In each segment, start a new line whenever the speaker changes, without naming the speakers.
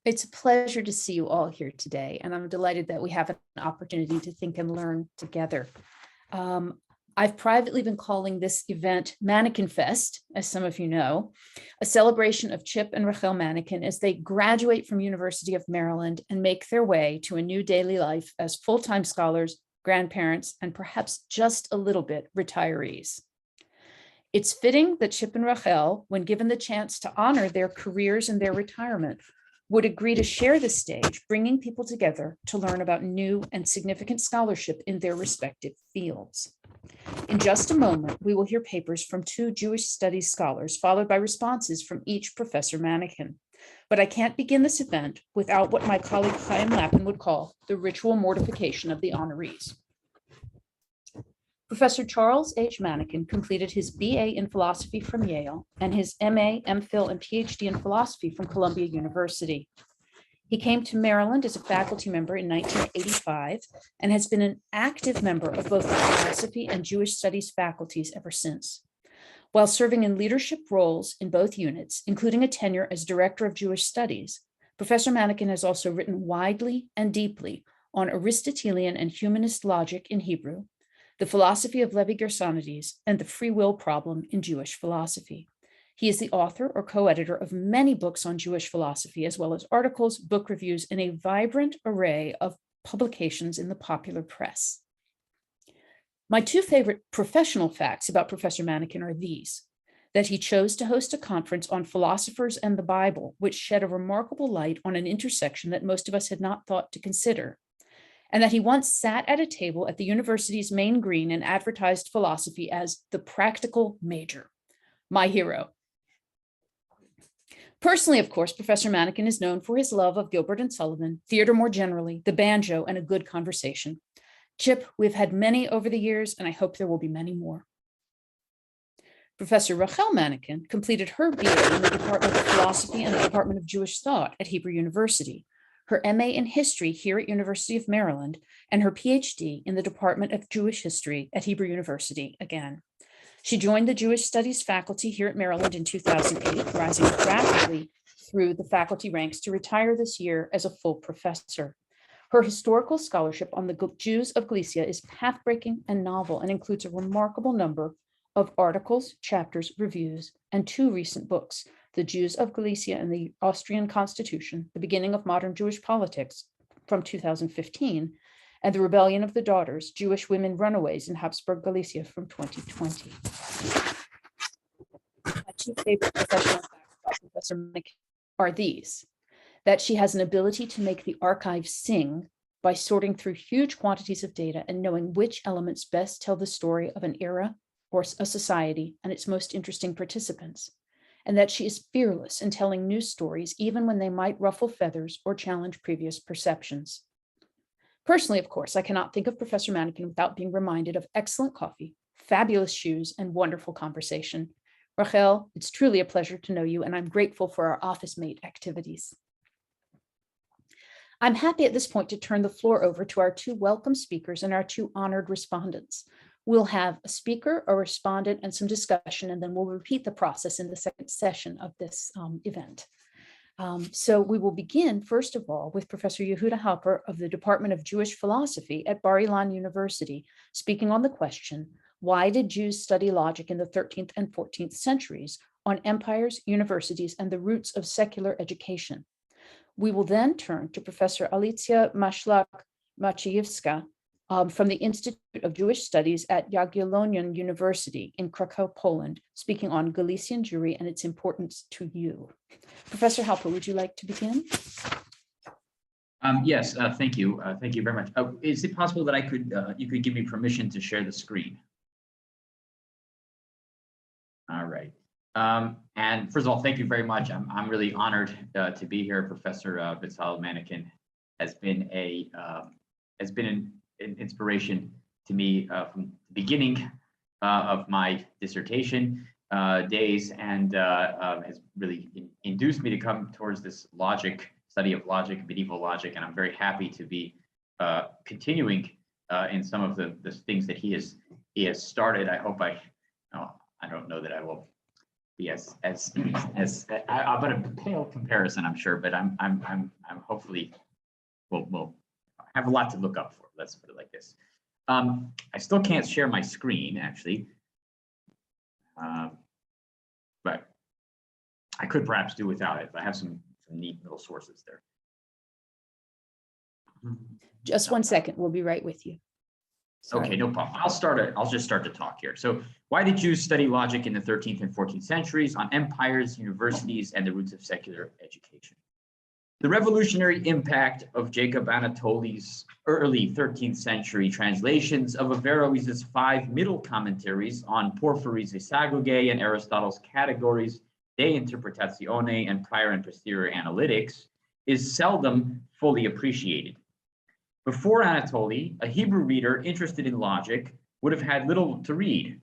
It's a pleasure to see you all here today, and I'm delighted that we have an opportunity to think and learn together. I've privately been calling this event Manekin Fest, as some of you know, a celebration of Chip and Rachel Manekin as they graduate from University of Maryland and make their way to a new daily life as full-time scholars, grandparents, and perhaps just a little bit retirees. It's fitting that Chip and Rachel, when given the chance to honor their careers and their retirement, would agree to share the stage, bringing people together to learn about new and significant scholarship in their respective fields. In just a moment, we will hear papers from two Jewish studies scholars, followed by responses from each Professor Manekin. But I can't begin this event without what my colleague Chaim Lappin would call the ritual mortification of the honorees. Professor Charles H. Manekin completed his BA in philosophy from Yale and his MA, MPhil, and PhD in philosophy from Columbia University. He came to Maryland as a faculty member in 1985 and has been an active member of both the philosophy and Jewish studies faculties ever since. While serving in leadership roles in both units, including a tenure as director of Jewish studies, Professor Manekin has also written widely and deeply on Aristotelian and humanist logic in Hebrew, the philosophy of Levi Gersonides, and the free will problem in Jewish philosophy. He is the author or co-editor of many books on Jewish philosophy, as well as articles, book reviews, and a vibrant array of publications in the popular press. My two favorite professional facts about Professor Manekin are these: that he chose to host a conference on philosophers and the Bible, which shed a remarkable light on an intersection that most of us had not thought to consider, and that he once sat at a table at the university's main green and advertised philosophy as the practical major. My hero. Personally, of course, Professor Manekin is known for his love of Gilbert and Sullivan, theater more generally, the banjo, and a good conversation. Chip, we've had many over the years, and I hope there will be many more. Professor Rachel Manekin completed her BA in the Department of Philosophy and the Department of Jewish Thought at Hebrew University, her MA in History here at University of Maryland, and her PhD in the Department of Jewish History at Hebrew University again. She joined the Jewish Studies faculty here at Maryland in 2008, rising rapidly through the faculty ranks to retire this year as a full professor. Her historical scholarship on the Jews of Galicia is path-breaking and novel and includes a remarkable number of articles, chapters, reviews, and two recent books, The Jews of Galicia and the Austrian Constitution, The Beginning of Modern Jewish Politics from 2015, and The Rebellion of the Daughters, Jewish Women Runaways in Habsburg Galicia from 2020. My two favorite professional facts about Professor Manekin are these: that she has an ability to make the archive sing by sorting through huge quantities of data and knowing which elements best tell the story of an era or a society and its most interesting participants, and that she is fearless in telling new stories even when they might ruffle feathers or challenge previous perceptions. Personally, of course, I cannot think of Professor Manekin without being reminded of excellent coffee, fabulous shoes, and wonderful conversation. Rachel, it's truly a pleasure to know you, and I'm grateful for our office mate activities. I'm happy at this point to turn the floor over to our two welcome speakers and our two honored respondents. We'll have a speaker, a respondent, and some discussion, and then we'll repeat the process in the second session of this event. So we will begin, first of all, with Professor Yehuda Halper of the Department of Jewish Philosophy at Bar-Ilan University, speaking on the question, why did Jews study logic in the 13th and 14th centuries on empires, universities, and the roots of secular education? We will then turn to Professor Alicja Maślak-Maciejewska from the Institute of Jewish Studies at Jagiellonian University in Kraków, Poland, speaking on Galician Jewry and its importance to you. Professor Halper, would you like to begin?
Yes, thank you. Thank you very much. Is it possible that you could give me permission to share the screen? All right. And first of all, thank you very much. I'm really honored to be here. Professor Vital Manekin has been an inspiration to me from the beginning of my dissertation days, and has really induced me to come towards this study of logic, medieval logic, and I'm very happy to be continuing in some of the things that he has started. I hope I don't know that I will be as but a pale comparison, I'm sure, but I'm hopefully we'll have a lot to look up for. Let's put it like this. I still can't share my screen actually, but I could perhaps do without it. But I have some neat little sources there.
Just 1 second. We'll be right with you. Sorry.
Okay, no problem. I'll just start to talk here. So why did Jews study logic in the 13th and 14th centuries on empires, universities, and the roots of secular education? The revolutionary impact of Jacob Anatoli's early 13th century translations of Averroes' 5 middle commentaries on Porphyry's Isagoge and Aristotle's categories De Interpretatione and Prior and Posterior Analytics is seldom fully appreciated. Before Anatoly, a Hebrew reader interested in logic would have had little to read.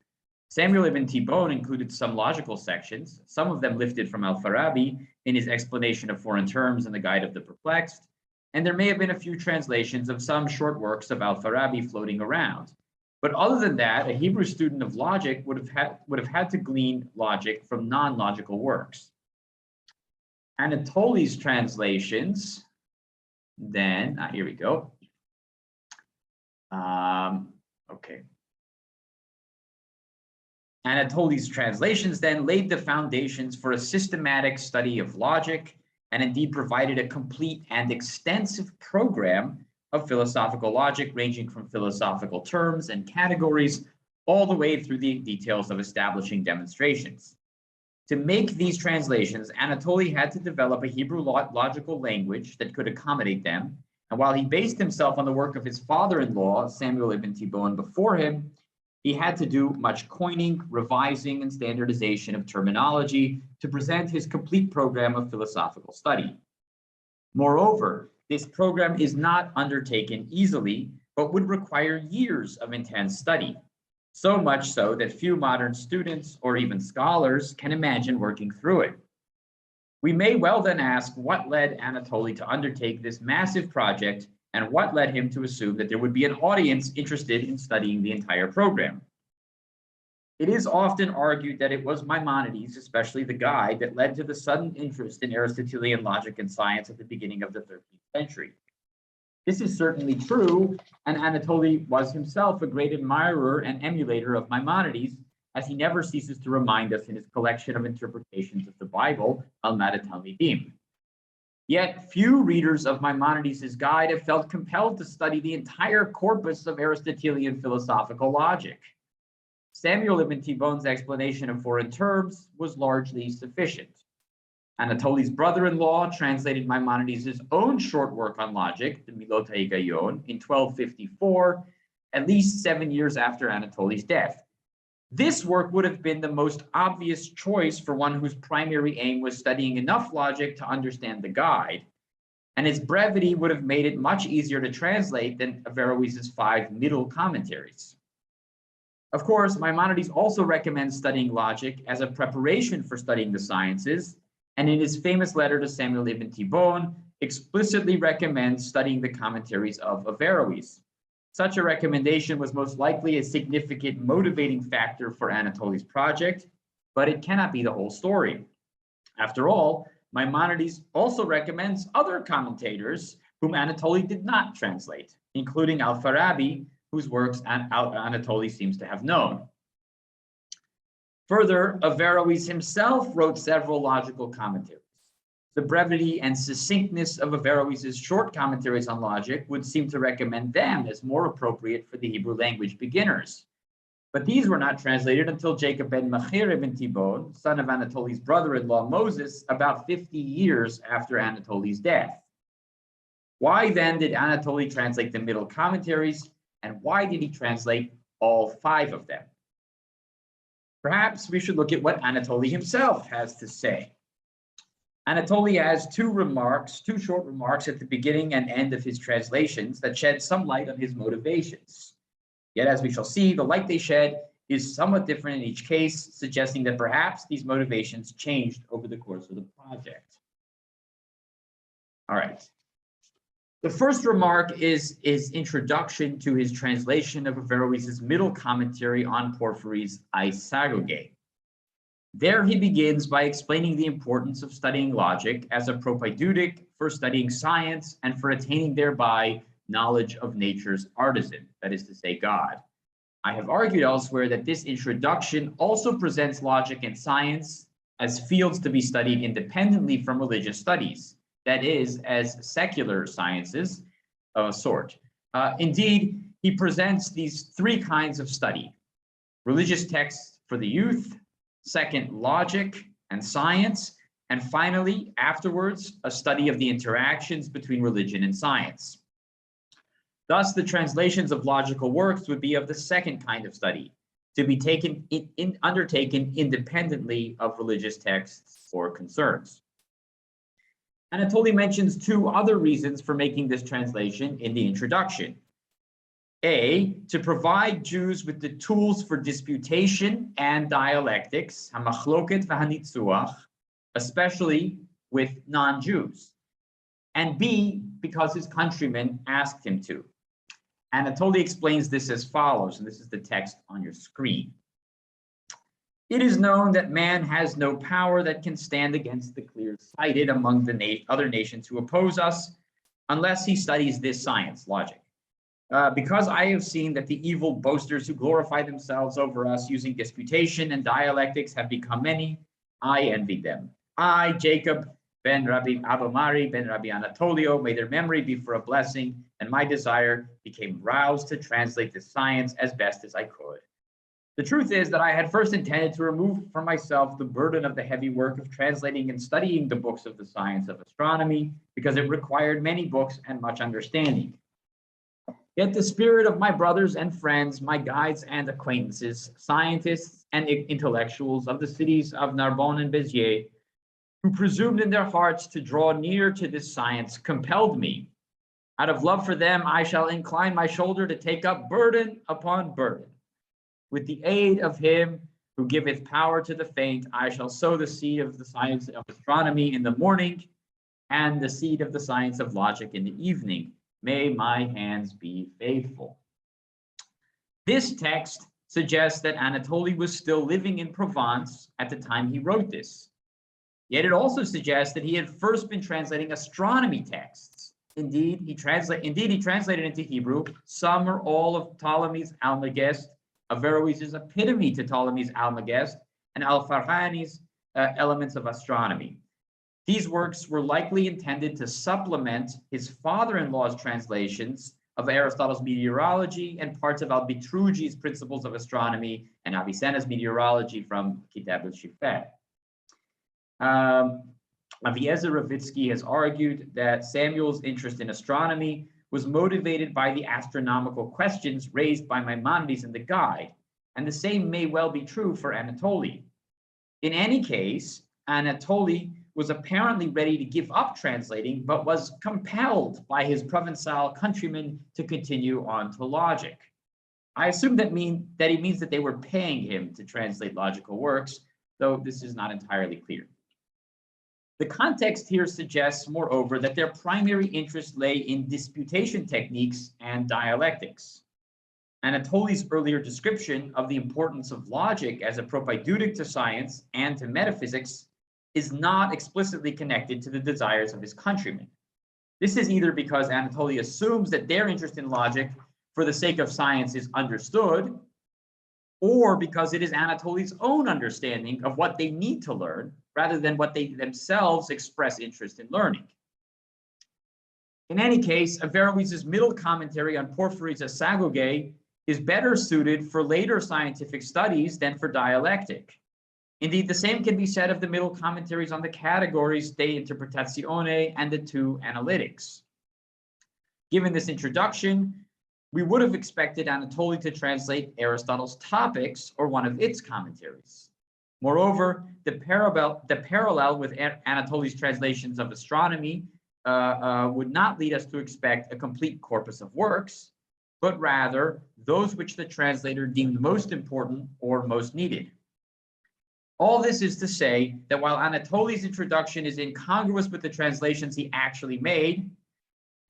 Samuel ibn Tibbon included some logical sections, some of them lifted from Al-Farabi in his explanation of foreign terms and the Guide of the Perplexed, and there may have been a few translations of some short works of Al-Farabi floating around. But other than that, a Hebrew student of logic would have had to glean logic from non-logical works. Anatoly's translations, then, here we go. Okay. Anatoly's translations then laid the foundations for a systematic study of logic and indeed provided a complete and extensive program of philosophical logic ranging from philosophical terms and categories all the way through the details of establishing demonstrations. To make these translations, Anatoly had to develop a Hebrew logical language that could accommodate them. And while he based himself on the work of his father-in-law, Samuel ibn Tibbon, before him, he had to do much coining, revising, and standardization of terminology to present his complete program of philosophical study. Moreover, this program is not undertaken easily, but would require years of intense study. So much so that few modern students or even scholars can imagine working through it. We may well then ask what led Anatoly to undertake this massive project and what led him to assume that there would be an audience interested in studying the entire program. It is often argued that it was Maimonides, especially the guide, that led to the sudden interest in Aristotelian logic and science at the beginning of the 13th century. This is certainly true, and Anatoly was himself a great admirer and emulator of Maimonides, as he never ceases to remind us in his collection of interpretations of the Bible, Al-Mad Talmidim. Yet few readers of Maimonides' guide have felt compelled to study the entire corpus of Aristotelian philosophical logic. Samuel ibn Tibbon's explanation of foreign terms was largely sufficient. Anatoly's brother-in-law translated Maimonides' own short work on logic, the Milot HaHigayon, in 1254, at least 7 years after Anatoly's death. This work would have been the most obvious choice for one whose primary aim was studying enough logic to understand the guide, and its brevity would have made it much easier to translate than Averroes' 5 middle commentaries. Of course, Maimonides also recommends studying logic as a preparation for studying the sciences, and in his famous letter to Samuel ibn Tibbon, explicitly recommends studying the commentaries of Averroes. Such a recommendation was most likely a significant motivating factor for Anatoly's project, but it cannot be the whole story. After all, Maimonides also recommends other commentators whom Anatoly did not translate, including Al-Farabi, whose works Anatoly seems to have known. Further, Averroes himself wrote several logical commentaries. The brevity and succinctness of Averroes' short commentaries on logic would seem to recommend them as more appropriate for the Hebrew language beginners. But these were not translated until Jacob ben Machir ibn Tibbon, son of Anatoly's brother-in-law Moses, about 50 years after Anatoly's death. Why then did Anatoly translate the middle commentaries, and why did he translate all 5 of them? Perhaps we should look at what Anatoly himself has to say. Anatoly has two short remarks at the beginning and end of his translations that shed some light on his motivations. Yet, as we shall see, the light they shed is somewhat different in each case, suggesting that perhaps these motivations changed over the course of the project. All right. The first remark is introduction to his translation of Averroes' middle commentary on Porphyry's Isagoge. There he begins by explaining the importance of studying logic as a propedeutic for studying science and for attaining thereby knowledge of nature's artisan, that is to say, God. I have argued elsewhere that this introduction also presents logic and science as fields to be studied independently from religious studies, that is, as secular sciences of a sort. Indeed, he presents these three kinds of study: religious texts for the youth, second, logic and science, and finally, afterwards, a study of the interactions between religion and science. Thus, the translations of logical works would be of the second kind of study, to be undertaken independently of religious texts or concerns. Anatoly mentions two other reasons for making this translation in the introduction. A, to provide Jews with the tools for disputation and dialectics, hamachloket v'hanitzuach, especially with non-Jews. And B, because his countrymen asked him to. Anatoly explains this as follows, and this is the text on your screen. It is known that man has no power that can stand against the clear-sighted among the other nations who oppose us, unless he studies this science, logic. Because I have seen that the evil boasters who glorify themselves over us using disputation and dialectics have become many, I envy them. I, Jacob, ben Rabbi Abamari, ben Rabbi Anatolio, may their memory be for a blessing, and my desire became roused to translate this science as best as I could. The truth is that I had first intended to remove from myself the burden of the heavy work of translating and studying the books of the science of astronomy, because it required many books and much understanding. Yet the spirit of my brothers and friends, my guides and acquaintances, scientists and intellectuals of the cities of Narbonne and Béziers, who presumed in their hearts to draw near to this science, compelled me. Out of love for them, I shall incline my shoulder to take up burden upon burden. With the aid of him who giveth power to the faint, I shall sow the seed of the science of astronomy in the morning and the seed of the science of logic in the evening. May my hands be faithful. This text suggests that Anatoly was still living in Provence at the time he wrote this. Yet it also suggests that he had first been translating astronomy texts. Indeed, he translated into Hebrew some or all of Ptolemy's Almagest, Averroes' epitome to Ptolemy's Almagest, and Al-Farhani's Elements of Astronomy. These works were likely intended to supplement his father-in-law's translations of Aristotle's Meteorology and parts of Al-Bitrugi's Principles of Astronomy and Avicenna's Meteorology from Kitab al-Shifet. Aviezer Ravitsky has argued that Samuel's interest in astronomy was motivated by the astronomical questions raised by Maimonides in the Guide, and the same may well be true for Anatoly. In any case, Anatoly was apparently ready to give up translating, but was compelled by his Provençal countrymen to continue on to logic. I assume that he means that they were paying him to translate logical works, though this is not entirely clear. The context here suggests, moreover, that their primary interest lay in disputation techniques and dialectics. Anatoly's earlier description of the importance of logic as a propedeutic to science and to metaphysics is not explicitly connected to the desires of his countrymen. This is either because Anatoly assumes that their interest in logic for the sake of science is understood, or because it is Anatoly's own understanding of what they need to learn rather than what they themselves express interest in learning. In any case, Averroes' middle commentary on Porphyry's Asagoge is better suited for later scientific studies than for dialectic. Indeed, the same can be said of the middle commentaries on the categories De Interpretatione and the two Analytics. Given this introduction, we would have expected Anatoly to translate Aristotle's Topics or one of its commentaries. Moreover, the parallel with Anatoly's translations of astronomy would not lead us to expect a complete corpus of works, but rather those which the translator deemed most important or most needed. All this is to say that while Anatoly's introduction is incongruous with the translations he actually made,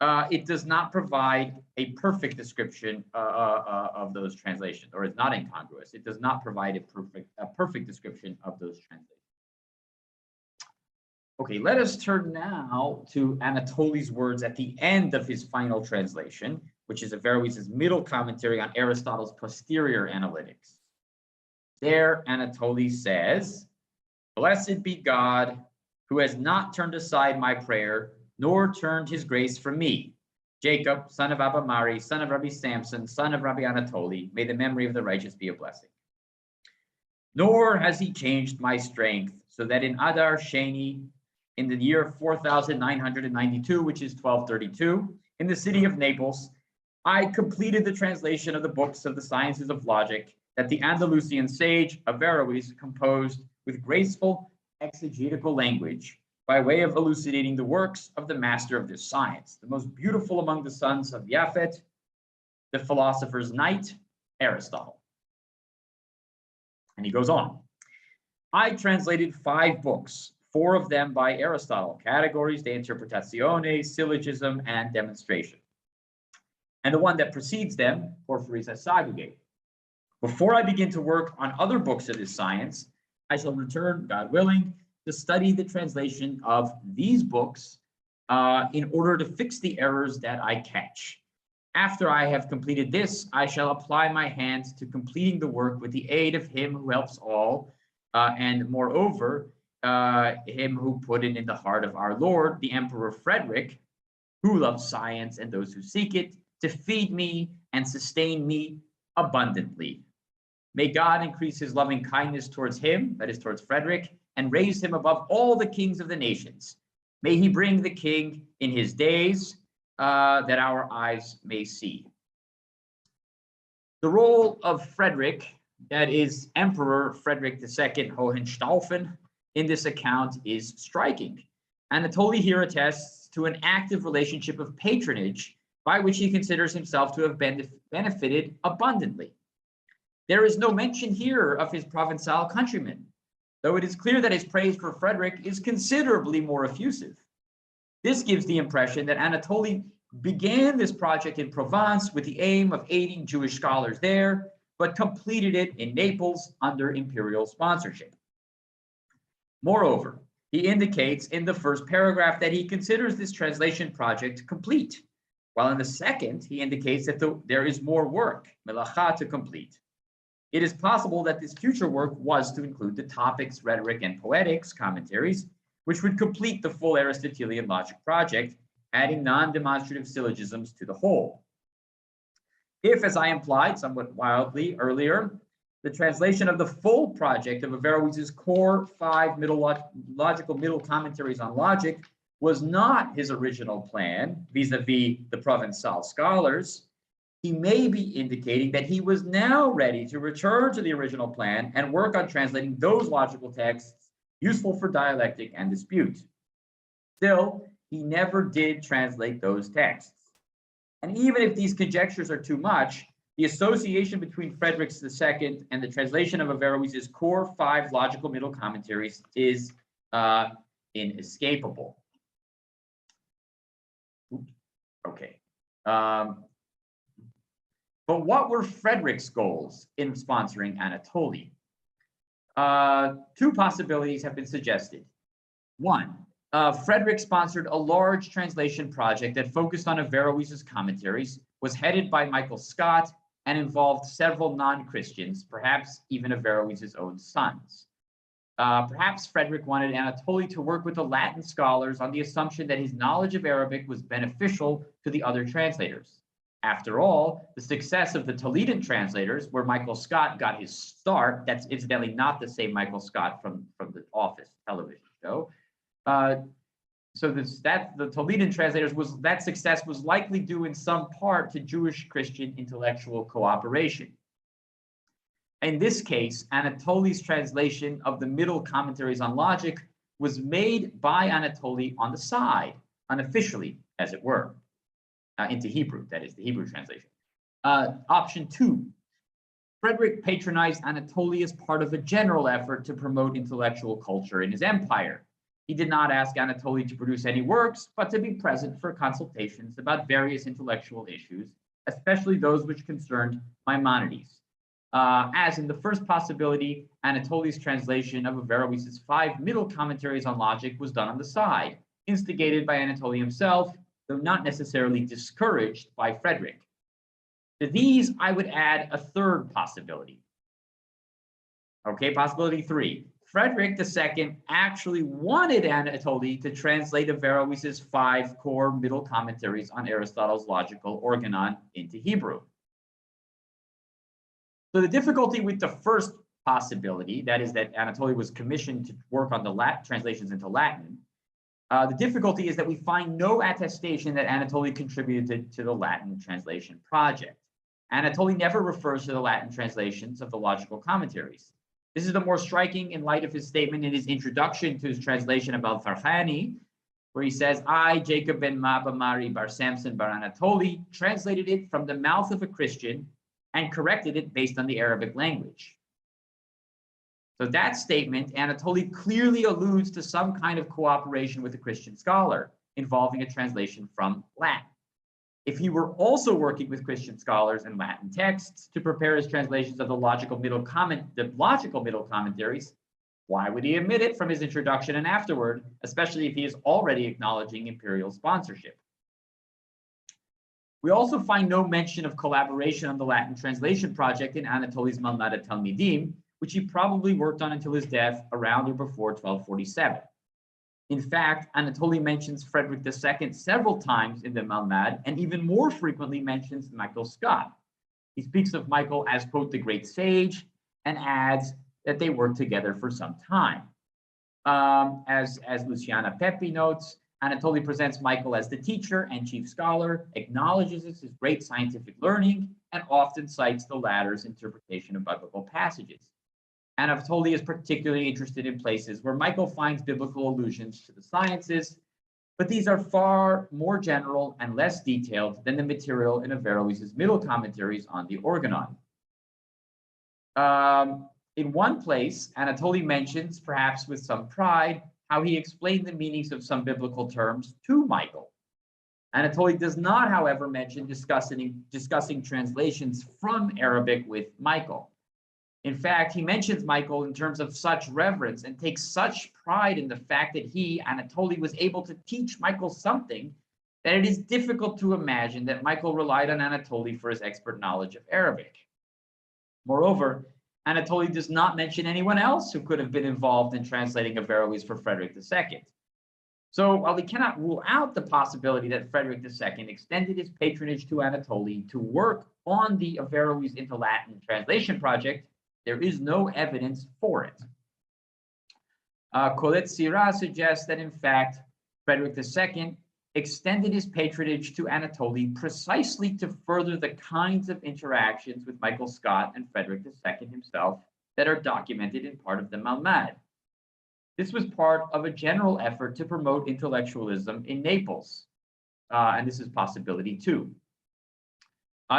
it does not provide a perfect description of those translations, or is not incongruous. It does not provide a perfect description of those translations. Okay, let us turn now to Anatoly's words at the end of his final translation, which is Averroes' middle commentary on Aristotle's posterior analytics. There, Anatoly says, "Blessed be God, who has not turned aside my prayer, nor turned his grace from me. Jacob, son of Abba Mari, son of Rabbi Samson, son of Rabbi Anatoly, may the memory of the righteous be a blessing. Nor has he changed my strength, so that in Adar Sheni, in the year 4992, which is 1232, in the city of Naples, I completed the translation of the books of the sciences of logic that the Andalusian sage Averroes composed with graceful exegetical language by way of elucidating the works of the master of this science, the most beautiful among the sons of Japhet, the philosopher's knight, Aristotle." And he goes on. "I translated 5 books, 4 of them by Aristotle, Categories de Interpretatione, Syllogism, and Demonstration, and the one that precedes them, Porphyry's Asagoge. Before I begin to work on other books of this science, I shall return, God willing, to study the translation of these books in order to fix the errors that I catch. After I have completed this, I shall apply my hands to completing the work with the aid of him who helps all, and moreover, him who put it in the heart of our Lord, the Emperor Frederick, who loves science and those who seek it, to feed me and sustain me abundantly. May God increase his loving kindness towards him," that is towards Frederick, "and raise him above all the kings of the nations. May he bring the king in his days, that our eyes may see." The role of Frederick, that is Emperor Frederick II Hohenstaufen, in this account is striking. Anatoly here attests to an active relationship of patronage by which he considers himself to have benefited abundantly. There is no mention here of his Provençal countrymen, though it is clear that his praise for Frederick is considerably more effusive. This gives the impression that Anatoly began this project in Provence with the aim of aiding Jewish scholars there, but completed it in Naples under imperial sponsorship. Moreover, he indicates in the first paragraph that he considers this translation project complete, while in the second, he indicates that there is more work, melacha, to complete. It is possible that this future work was to include the topics, rhetoric, and poetics commentaries, which would complete the full Aristotelian logic project, adding non-demonstrative syllogisms to the whole. If, as I implied somewhat wildly earlier, the translation of the full project of Averroes' core 5 logical middle commentaries on logic was not his original plan vis-a-vis the Provençal scholars, he may be indicating that he was now ready to return to the original plan and work on translating those logical texts useful for dialectic and dispute. Still, he never did translate those texts. And even if these conjectures are too much, the association between Frederick II and the translation of Averroes' core 5 logical middle commentaries is inescapable. Okay. But what were Frederick's goals in sponsoring Anatoly? 2 possibilities have been suggested. 1, Frederick sponsored a large translation project that focused on Averroes' commentaries, was headed by Michael Scott, and involved several non-Christians, perhaps even Averroes' own sons. Perhaps Frederick wanted Anatoly to work with the Latin scholars on the assumption that his knowledge of Arabic was beneficial to the other translators. After all, the success of the Toledan translators, where Michael Scott got his start, that's incidentally not the same Michael Scott from the Office television show. So the Toledan translators that success was likely due in some part to Jewish-Christian intellectual cooperation. In this case, Anatoly's translation of the middle commentaries on logic was made by Anatoly on the side, unofficially, as it were, into Hebrew, that is the Hebrew translation. Option 2, Frederick patronized Anatoly as part of a general effort to promote intellectual culture in his empire. He did not ask Anatoly to produce any works, but to be present for consultations about various intellectual issues, especially those which concerned Maimonides. As in the first possibility, Anatoly's translation of Averroes's 5 middle commentaries on logic was done on the side, instigated by Anatoly himself, though not necessarily discouraged by Frederick. To these, I would add a third possibility. Okay, possibility 3. Frederick II actually wanted Anatoly to translate Averroes's 5 core middle commentaries on Aristotle's logical organon into Hebrew. So the difficulty with the first possibility, that is that Anatoly was commissioned to work on the translations into Latin, the difficulty is that we find no attestation that Anatoly contributed to the Latin translation project. Anatoly never refers to the Latin translations of the logical commentaries. This is the more striking in light of his statement in his introduction to his translation of Al-Farhani, where he says, I, Jacob ben Mabamari bar Samson bar Anatoly, translated it from the mouth of a Christian and corrected it based on the Arabic language. So that statement, Anatoly clearly alludes to some kind of cooperation with a Christian scholar involving a translation from Latin. If he were also working with Christian scholars and Latin texts to prepare his translations of the logical middle commentaries, why would he omit it from his introduction and afterward, especially if he is already acknowledging imperial sponsorship? We also find no mention of collaboration on the Latin translation project in Anatoly's Malmad Talmidim, which he probably worked on until his death around or before 1247. In fact, Anatoly mentions Frederick II several times in the Malmad, and even more frequently mentions Michael Scott. He speaks of Michael as, quote, the great sage, and adds that they worked together for some time. As Luciana Pepi notes, Anatoly presents Michael as the teacher and chief scholar, acknowledges his great scientific learning, and often cites the latter's interpretation of biblical passages. Anatoly is particularly interested in places where Michael finds biblical allusions to the sciences, but these are far more general and less detailed than the material in Averroes's middle commentaries on the organon. In one place, Anatoly mentions, perhaps with some pride, how he explained the meanings of some biblical terms to Michael. Anatoly does not, however, mention discussing translations from Arabic with Michael. In fact, he mentions Michael in terms of such reverence and takes such pride in the fact that he, Anatoly, was able to teach Michael something that it is difficult to imagine that Michael relied on Anatoly for his expert knowledge of Arabic. Moreover, Anatoly does not mention anyone else who could have been involved in translating Averroes for Frederick II. So while we cannot rule out the possibility that Frederick II extended his patronage to Anatoly to work on the Averroes into Latin translation project, there is no evidence for it. Colette Syrah suggests that, in fact, Frederick II extended his patronage to Anatoly precisely to further the kinds of interactions with Michael Scott and Frederick II himself that are documented in part of the Malmad. This was part of a general effort to promote intellectualism in Naples, and this is possibility 2.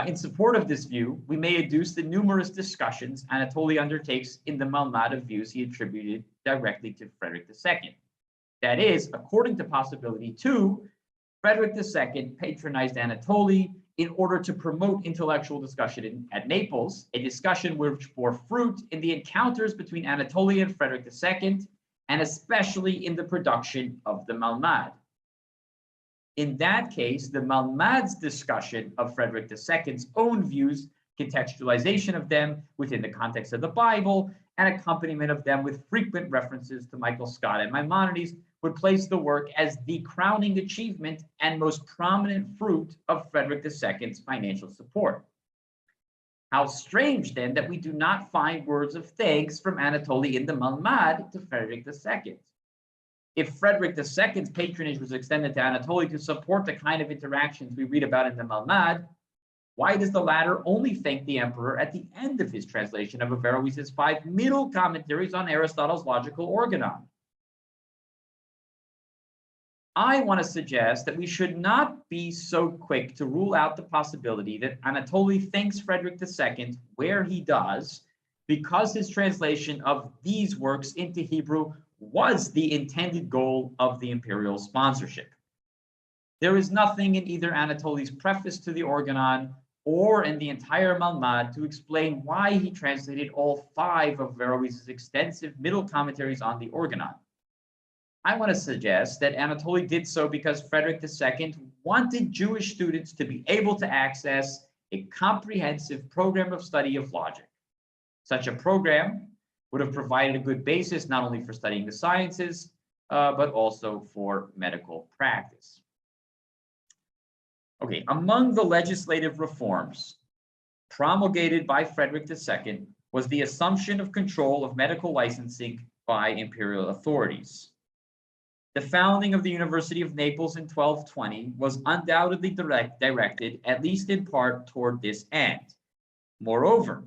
In support of this view, we may adduce the numerous discussions Anatoly undertakes in the Malmad of views he attributed directly to Frederick II. That is, according to possibility 2, Frederick II patronized Anatoly in order to promote intellectual discussion at Naples, a discussion which bore fruit in the encounters between Anatoly and Frederick II, and especially in the production of the Malmad. In that case, the Malmad's discussion of Frederick II's own views, contextualization of them within the context of the Bible, and accompaniment of them with frequent references to Michael Scott and Maimonides would place the work as the crowning achievement and most prominent fruit of Frederick II's financial support. How strange, then, that we do not find words of thanks from Anatoly in the Malmad to Frederick II. If Frederick II's patronage was extended to Anatoly to support the kind of interactions we read about in the Malmad, why does the latter only thank the emperor at the end of his translation of Averroes's 5 middle commentaries on Aristotle's logical organon? I want to suggest that we should not be so quick to rule out the possibility that Anatoly thanks Frederick II where he does, because his translation of these works into Hebrew was the intended goal of the imperial sponsorship. There is nothing in either Anatoly's preface to the Organon or in the entire Malmad to explain why he translated all 5 of Averroes' extensive middle commentaries on the Organon. I want to suggest that Anatoly did so because Frederick II wanted Jewish students to be able to access a comprehensive program of study of logic. Such a program would have provided a good basis not only for studying the sciences, but also for medical practice. Okay, among the legislative reforms promulgated by Frederick II was the assumption of control of medical licensing by imperial authorities. The founding of the University of Naples in 1220 was undoubtedly directed, at least in part, toward this end. Moreover,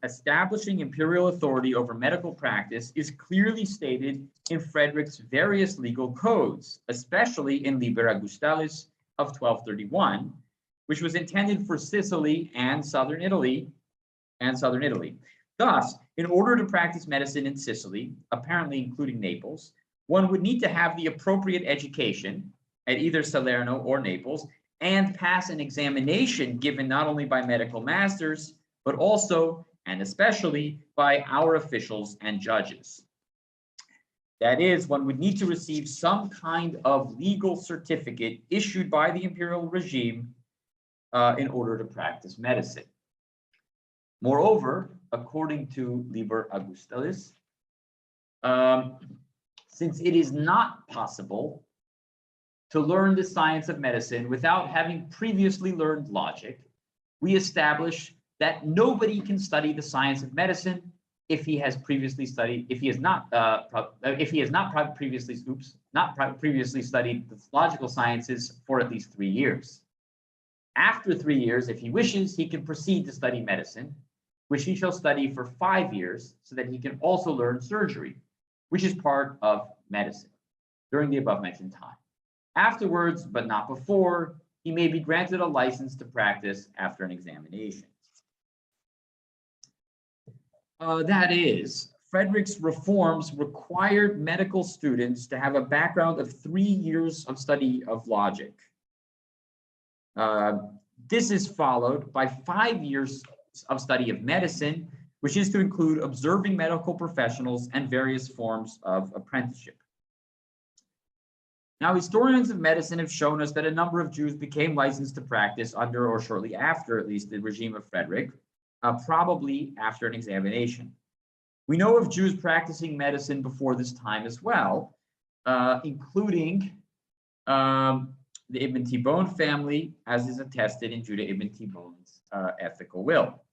establishing imperial authority over medical practice is clearly stated in Frederick's various legal codes, especially in Liber Augustalis of 1231, which was intended for Sicily and southern Italy. Thus, in order to practice medicine in Sicily, apparently including Naples, one would need to have the appropriate education at either Salerno or Naples and pass an examination given not only by medical masters, but also and especially by our officials and judges. That is, one would need to receive some kind of legal certificate issued by the imperial regime in order to practice medicine. Moreover, according to Liber Augustalis, since it is not possible to learn the science of medicine without having previously learned logic, we establish that nobody can study the science of medicine if he has previously studied, if he has not previously studied the logical sciences for at least 3 years. After 3 years, if he wishes, he can proceed to study medicine, which he shall study for 5 years, so that he can also learn surgery, which is part of medicine, during the above mentioned time. Afterwards, but not before, he may be granted a license to practice after an examination. That is, Frederick's reforms required medical students to have a background of 3 years of study of logic. This is followed by 5 years of study of medicine, which is to include observing medical professionals and various forms of apprenticeship. Now, historians of medicine have shown us that a number of Jews became licensed to practice under or shortly after, at least, the regime of Frederick, probably after an examination. We know of Jews practicing medicine before this time as well, including the Ibn Tibbon family, as is attested in Judah ibn Tibbon's ethical will.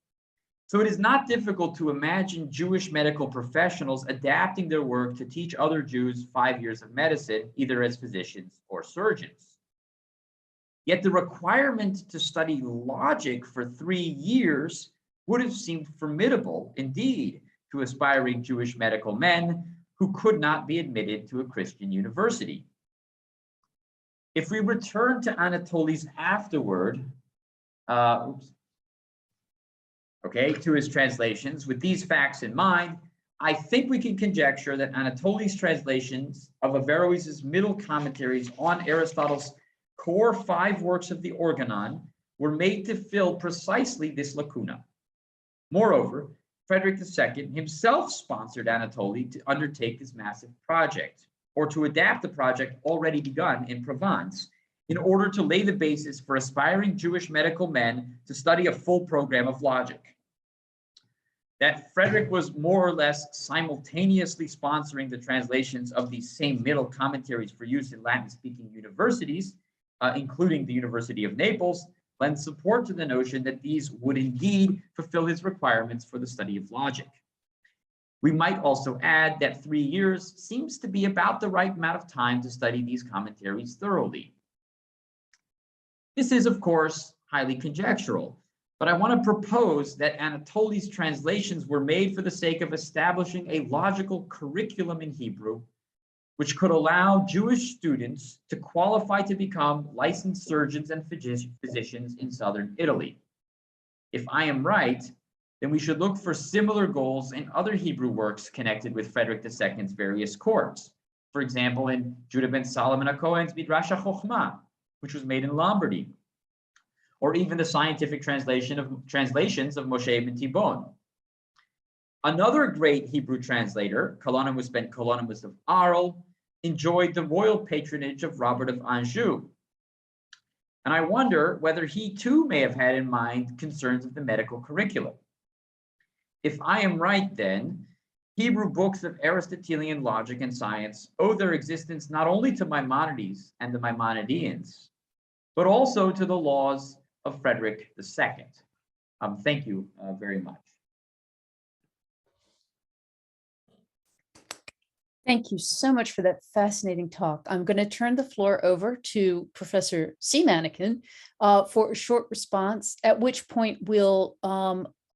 So it is not difficult to imagine Jewish medical professionals adapting their work to teach other Jews 5 years of medicine, either as physicians or surgeons. Yet the requirement to study logic for 3 years would have seemed formidable indeed to aspiring Jewish medical men who could not be admitted to a Christian university. If we return to Anatoly's afterward, to his translations, with these facts in mind, I think we can conjecture that Anatoly's translations of Averroes' middle commentaries on Aristotle's core 5 works of the Organon were made to fill precisely this lacuna. Moreover, Frederick II himself sponsored Anatoly to undertake this massive project, or to adapt the project already begun in Provence, in order to lay the basis for aspiring Jewish medical men to study a full program of logic. That Frederick was more or less simultaneously sponsoring the translations of these same middle commentaries for use in Latin-speaking universities, including the University of Naples, lends support to the notion that these would indeed fulfill his requirements for the study of logic. We might also add that 3 years seems to be about the right amount of time to study these commentaries thoroughly. This is, of course, highly conjectural, but I want to propose that Anatoly's translations were made for the sake of establishing a logical curriculum in Hebrew, which could allow Jewish students to qualify to become licensed surgeons and physicians in southern Italy. If I am right, then we should look for similar goals in other Hebrew works connected with Frederick II's various courts. For example, in Judah ben Solomon HaKohen's Midrash HaChochmah, which was made in Lombardy, or even the scientific translations of Moshe ben Tibon. Another great Hebrew translator, Kalonymus ben Kalonymus of Arles, enjoyed the royal patronage of Robert of Anjou. And I wonder whether he too may have had in mind concerns of the medical curriculum. If I am right, then, Hebrew books of Aristotelian logic and science owe their existence not only to Maimonides and the Maimonideans, but also to the laws of Frederick II. Thank you very much.
Thank you so much for that fascinating talk. I'm going to turn the floor over to Professor C. Manekin for a short response, at which point we'll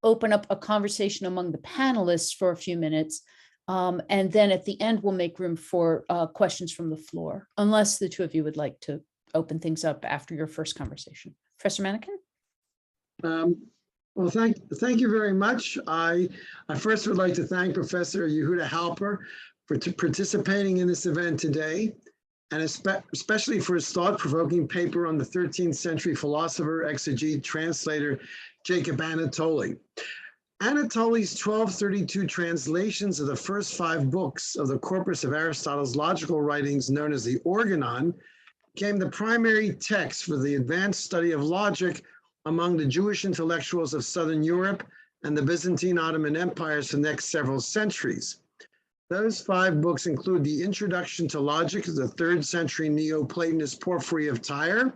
open up a conversation among the panelists for a few minutes. And then at the end, we'll make room for questions from the floor, unless the two of you would like to open things up after your first conversation. Professor Manekin?
Well, thank you very much. I first would like to thank Professor Yehuda Halper for participating in this event today, and especially for his thought-provoking paper on the 13th century philosopher, exegete, translator, Jacob Anatoli. Anatoli's 1232 translations of the first 5 books of the corpus of Aristotle's logical writings known as the Organon became the primary text for the advanced study of logic among the Jewish intellectuals of Southern Europe and the Byzantine Ottoman empires for the next several centuries. Those 5 books include the Introduction to Logic of the 3rd century Neoplatonist Porphyry of Tyre,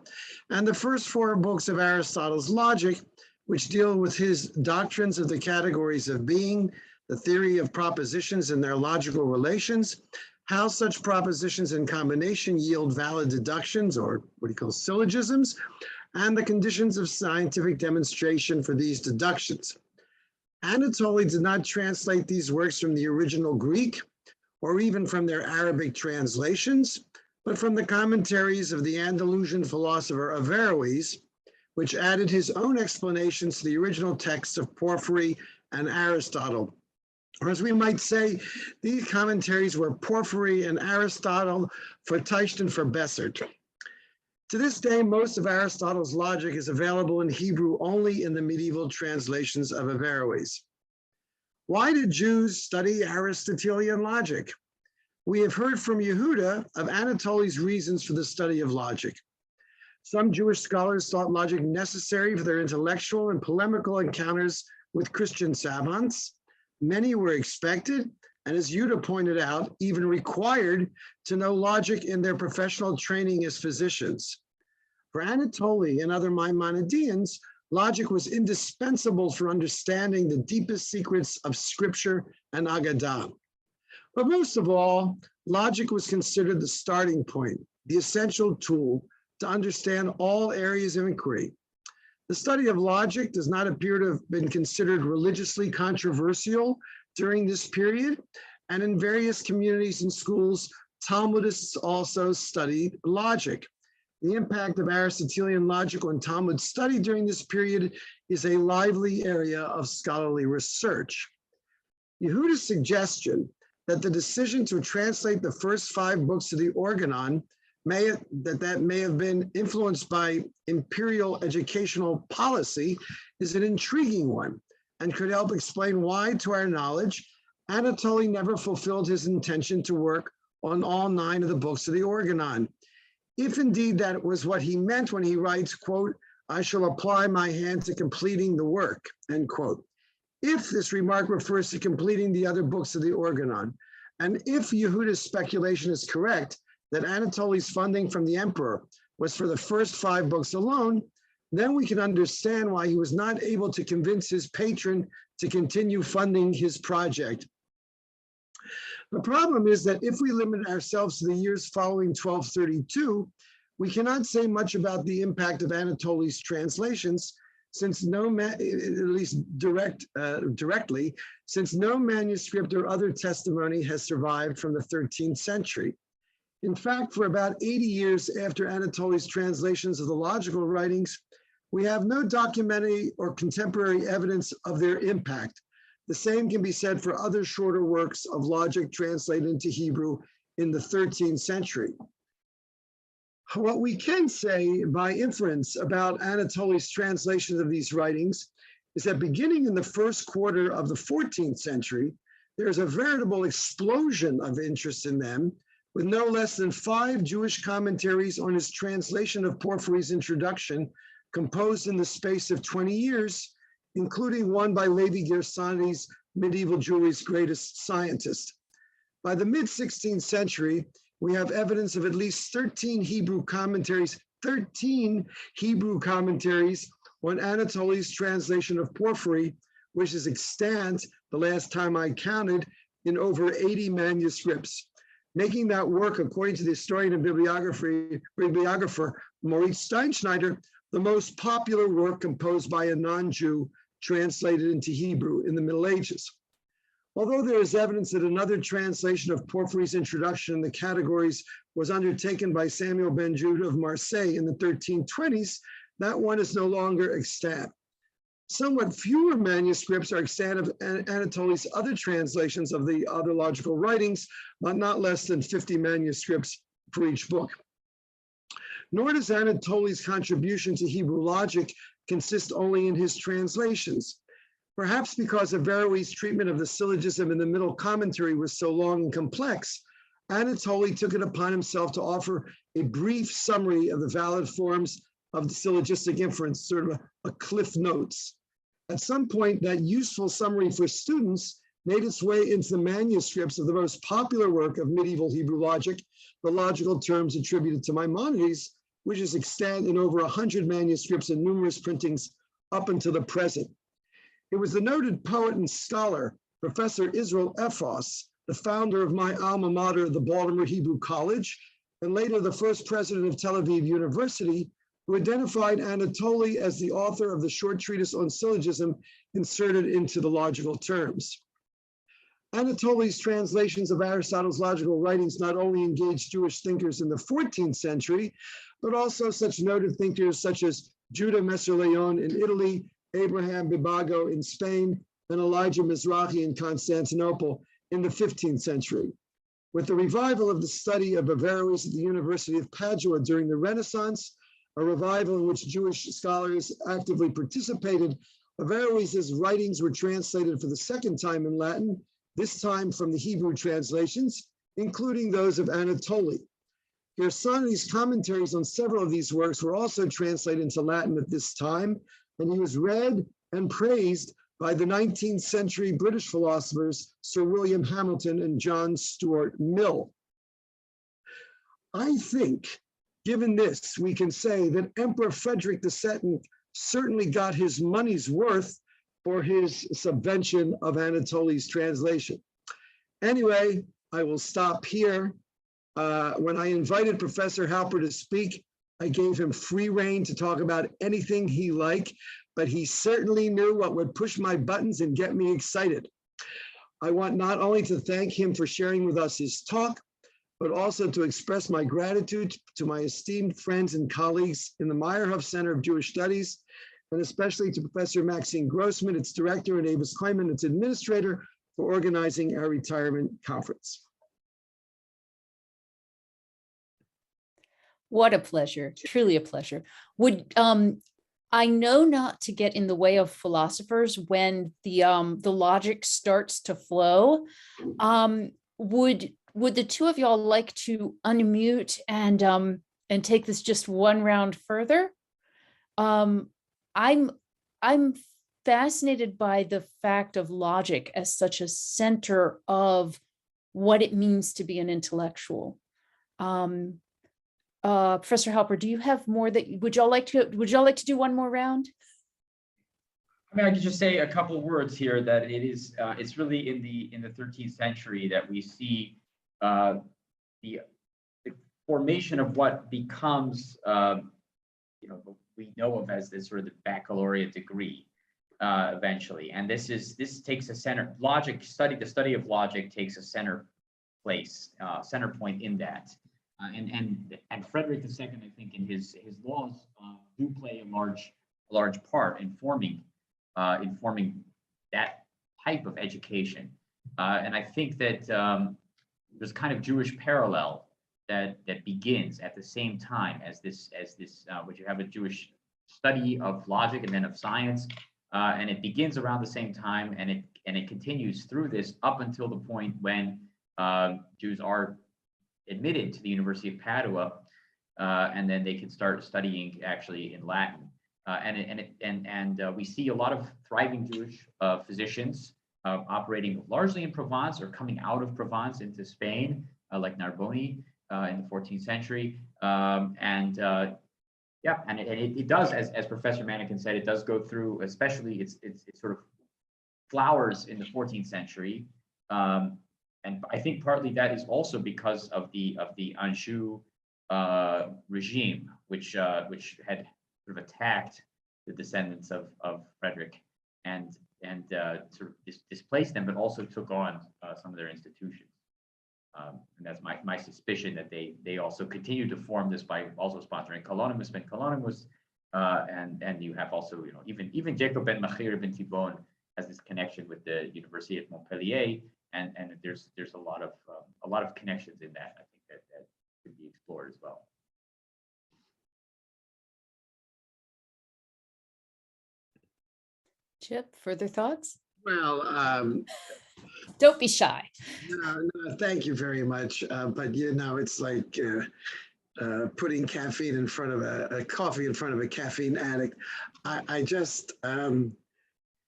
and the first 4 books of Aristotle's Logic, which deal with his doctrines of the categories of being, the theory of propositions and their logical relations, how such propositions in combination yield valid deductions, or what he calls syllogisms, and the conditions of scientific demonstration for these deductions. Anatoli did not translate these works from the original Greek or even from their Arabic translations, but from the commentaries of the Andalusian philosopher Averroes, which added his own explanations to the original texts of Porphyry and Aristotle. Or as we might say, these commentaries were Porphyry and Aristotle vertauscht and verbessert. To this day, most of Aristotle's logic is available in Hebrew only in the medieval translations of Averroes. Why did Jews study Aristotelian logic? We have heard from Yehuda of Anatoli's reasons for the study of logic. Some Jewish scholars thought logic necessary for their intellectual and polemical encounters with Christian savants. Many were expected, and as Yehuda pointed out, even required to know logic in their professional training as physicians. For Anatoli and other Maimonideans, logic was indispensable for understanding the deepest secrets of scripture and Agadah. But most of all, logic was considered the starting point, the essential tool to understand all areas of inquiry. The study of logic does not appear to have been considered religiously controversial during this period, and in various communities and schools, Talmudists also studied logic. The impact of Aristotelian logic on Talmud study during this period is a lively area of scholarly research. Yehuda's suggestion that the decision to translate the first 5 books of the Organon may have been influenced by imperial educational policy is an intriguing one and could help explain why, to our knowledge, Anatoli never fulfilled his intention to work on all 9 of the books of the Organon. If indeed that was what he meant when he writes, quote, "I shall apply my hand to completing the work," end quote. If this remark refers to completing the other books of the Organon, and if Yehuda's speculation is correct, that Anatoli's funding from the emperor was for the first 5 books alone, then we can understand why he was not able to convince his patron to continue funding his project. The problem is that if we limit ourselves to the years following 1232, we cannot say much about the impact of Anatoli's translations, since directly, since no manuscript or other testimony has survived from the 13th century. In fact, for about 80 years after Anatoli's translations of the logical writings, We have no documentary or contemporary evidence of their impact. The same can be said for other shorter works of logic translated into Hebrew in the 13th century. What we can say by inference about Anatoly's translations of these writings is that beginning in the first quarter of the 14th century, there's a veritable explosion of interest in them, with no less than 5 Jewish commentaries on his translation of Porphyry's introduction, composed in the space of 20 years, including one by Levi Gersonides, medieval Jewry's greatest scientist. By the mid-16th century, we have evidence of at least 13 Hebrew commentaries on Anatoly's translation of Porphyry, which is extant, the last time I counted, in over 80 manuscripts, making that work, according to the historian and bibliographer Moritz Steinschneider, the most popular work composed by a non-Jew translated into Hebrew in the Middle Ages. Although there is evidence that another translation of Porphyry's introduction in the categories was undertaken by Samuel ben Judah of Marseille in the 1320s, that one is no longer extant. Somewhat fewer manuscripts are extant of Anatoly's other translations of the other logical writings, but not less than 50 manuscripts for each book. Nor does Anatoly's contribution to Hebrew logic consist only in his translations. Perhaps because Averroes' treatment of the syllogism in the middle commentary was so long and complex, Anatoly took it upon himself to offer a brief summary of the valid forms of the syllogistic inference, sort of a cliff notes. At some point, that useful summary for students made its way into the manuscripts of the most popular work of medieval Hebrew logic, the logical terms attributed to Maimonides, which is extant in over 100 manuscripts and numerous printings up until the present. It was the noted poet and scholar, Professor Israel Ephos, the founder of my alma mater, the Baltimore Hebrew College, and later the first president of Tel Aviv University, who identified Anatoly as the author of the short treatise on syllogism inserted into the logical terms. Anatoly's translations of Aristotle's logical writings not only engaged Jewish thinkers in the 14th century, but also such noted thinkers such as Judah Messer-Leon in Italy, Abraham Bibago in Spain, and Elijah Mizrahi in Constantinople in the 15th century. With the revival of the study of Averroes at the University of Padua during the Renaissance, a revival in which Jewish scholars actively participated, Averroes' writings were translated for the second time in Latin, this time from the Hebrew translations, including those of Anatoly. Gersonides' commentaries on several of these works were also translated into Latin at this time, and he was read and praised by the 19th century British philosophers, Sir William Hamilton and John Stuart Mill. I think, given this, we can say that Emperor Frederick II certainly got his money's worth for his subvention of Anatoly's translation. Anyway, I will stop here. When I invited Professor Halper to speak, I gave him free rein to talk about anything he liked, but he certainly knew what would push my buttons and get me excited. I want not only to thank him for sharing with us his talk, but also to express my gratitude to my esteemed friends and colleagues in the Meyerhoff Center of Jewish Studies, and especially to Professor Maxine Grossman, its director, and Avis Kleiman, its administrator, for organizing our retirement conference.
What a pleasure, truly a pleasure. Would I know not to get in the way of philosophers when the logic starts to flow. Would the two of y'all like to unmute and take this just one round further? I'm fascinated by the fact of logic as such a center of what it means to be an intellectual. Professor Halper, do you have more that would y'all like to do one more round?
I mean, I could just say a couple words here that it is it's really in the 13th century that we see the formation of what becomes what we know of as this sort of the baccalaureate degree eventually, and this takes a center the study of logic takes a center point in that. And Frederick II, I think, in his laws do play a large part in forming that type of education. And I think that there's a kind of Jewish parallel that begins at the same time as this which you have a Jewish study of logic and then of science, and it begins around the same time, and it continues through this up until the point when Jews are admitted to the University of Padua, and then they can start studying actually in Latin. And we see a lot of thriving Jewish physicians operating largely in Provence or coming out of Provence into Spain, like Narboni in the 14th century. It does, as Professor Manekin said, it does go through, especially it sort of flowers in the 14th century. And I think partly that is also because of the Anjou regime, which had sort of attacked the descendants of Frederick and sort of displaced them, but also took on some of their institutions. And that's my suspicion that they also continue to form this by also sponsoring Colonimus ben Colonimus, and you have also even Jacob ben Machir ben Thibon has this connection with the University of Montpellier, and there's a lot of connections in that. I think that could be explored as well.
Chip, further thoughts?
Well,
Don't be shy.
no, thank you very much. But it's like putting caffeine in front of a coffee in front of a caffeine addict. I just, I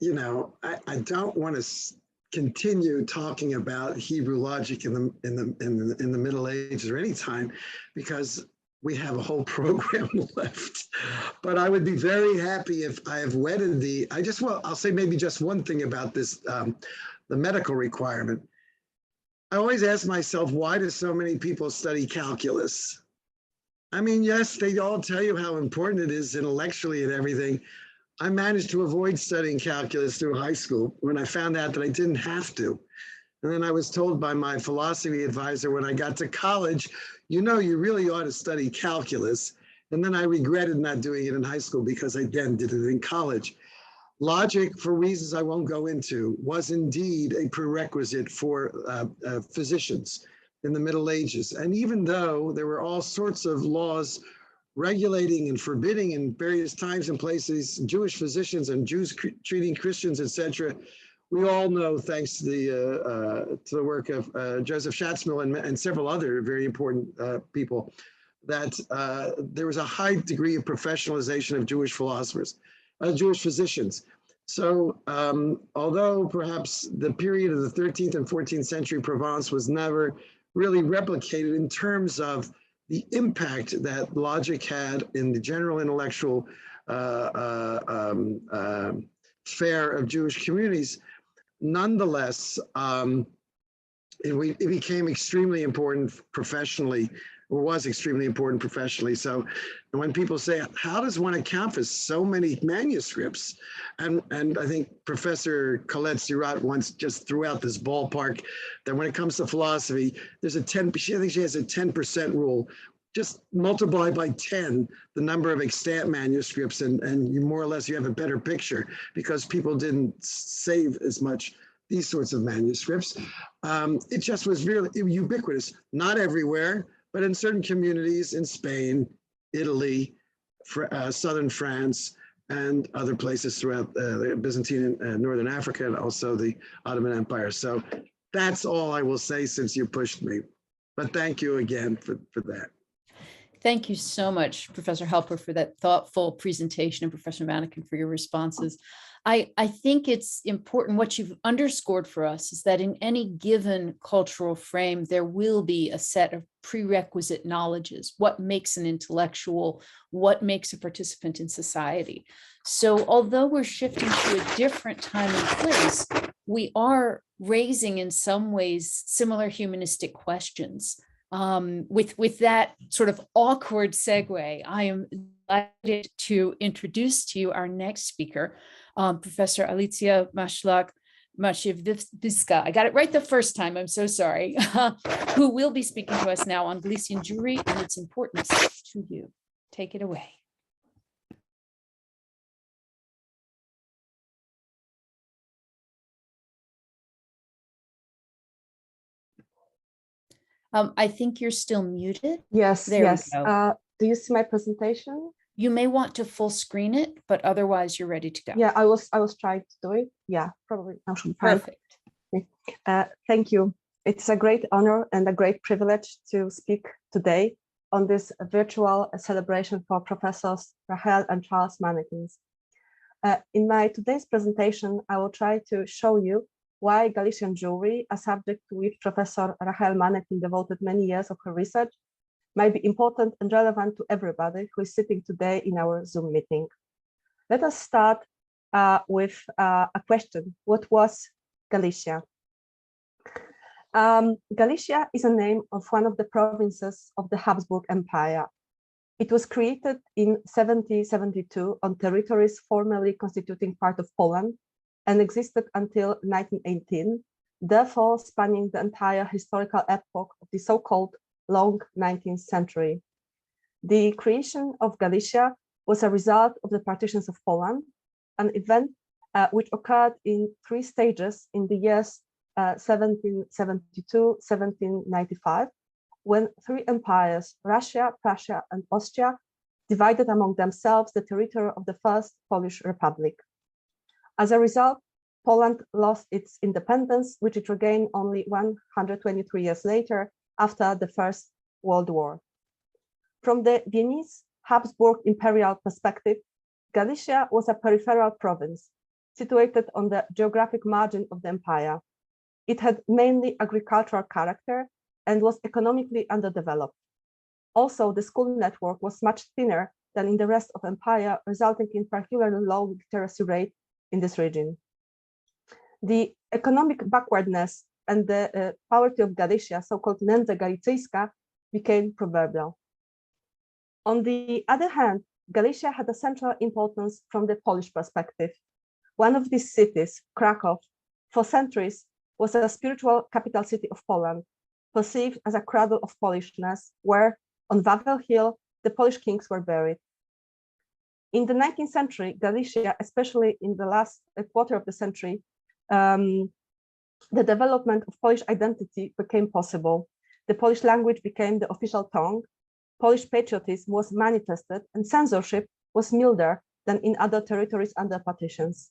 don't want to continue talking about Hebrew logic in the Middle Ages or any time, because we have a whole program left. But I would be very happy if I have wedded I'll say maybe just one thing about this, the medical requirement. I always ask myself, why do so many people study calculus? I mean, yes, they all tell you how important it is intellectually and everything. I managed to avoid studying calculus through high school when I found out that I didn't have to. And then I was told by my philosophy advisor when I got to college, you really ought to study calculus. And then I regretted not doing it in high school because I then did it in college. Logic, for reasons I won't go into, was indeed a prerequisite for physicians in the Middle Ages. And even though there were all sorts of laws regulating and forbidding in various times and places Jewish physicians and Jews treating Christians, etc., we all know, thanks to the work of Joseph Schatzmill and several other very important people, that there was a high degree of professionalization of Jewish philosophers, Jewish physicians. So although perhaps the period of the 13th and 14th century Provence was never really replicated in terms of the impact that logic had in the general intellectual fare of Jewish communities, nonetheless, it became extremely important professionally, or was extremely important professionally. So when people say, how does one account for so many manuscripts? And I think Professor Colette Sirat once just threw out this ballpark that when it comes to philosophy, there's I think she has a 10% rule. Just multiply by 10 the number of extant manuscripts, and you more or less, you have a better picture, because people didn't save as much these sorts of manuscripts. It just was really ubiquitous, not everywhere, but in certain communities in Spain, Italy, southern France, and other places throughout the Byzantine and Northern Africa, and also the Ottoman Empire. So that's all I will say since you pushed me. But thank you again for that.
Thank you so much, Professor Halper, for that thoughtful presentation, and Professor Manekin for your responses. I think it's important, what you've underscored for us is that in any given cultural frame, there will be a set of prerequisite knowledges, what makes an intellectual, what makes a participant in society. So although we're shifting to a different time and place, we are raising in some ways similar humanistic questions. With that sort of awkward segue, I am delighted to introduce to you our next speaker, Professor Alicja Maślak-Maciejewska. I got it right the first time, I'm so sorry, who will be speaking to us now on Galician Jewry and its importance to you. Take it away. I think you're still muted.
Yes,
There we
yes.
go.
Do you see my presentation?
You may want to full screen it, but otherwise you're ready to go.
Yeah, I was trying to do it. Yeah, probably now should be fine.
Perfect.
Thank you. It's a great honor and a great privilege to speak today on this virtual celebration for Professors Rachel and Charles Manekins. In my today's presentation, I will try to show you why Galician Jewry, a subject to which Professor Rachel Manekin devoted many years of her research, might be important and relevant to everybody who is sitting today in our Zoom meeting. Let us start with a question. What was Galicia? Galicia is a name of one of the provinces of the Habsburg Empire. It was created in 1772 on territories formerly constituting part of Poland and existed until 1918, therefore spanning the entire historical epoch of the so-called long 19th century. The creation of Galicia was a result of the partitions of Poland, an event which occurred in 3 stages in the years 1772-1795, when 3 empires, Russia, Prussia, and Austria, divided among themselves the territory of the First Polish Republic. As a result, Poland lost its independence, which it regained only 123 years later after the First World War. From the Viennese Habsburg imperial perspective, Galicia was a peripheral province situated on the geographic margin of the empire. It had mainly agricultural character and was economically underdeveloped. Also, the school network was much thinner than in the rest of empire, resulting in particularly low literacy rate in this region. The economic backwardness and the poverty of Galicia, so-called nędza galicyjska, became proverbial. On the other hand, Galicia had a central importance from the Polish perspective. One of these cities, Kraków, for centuries was a spiritual capital city of Poland, perceived as a cradle of Polishness, where on Wawel Hill, the Polish kings were buried. In the 19th century, Galicia, especially in the last quarter of the century, the development of Polish identity became possible. The Polish language became the official tongue. Polish patriotism was manifested, and censorship was milder than in other territories under partitions.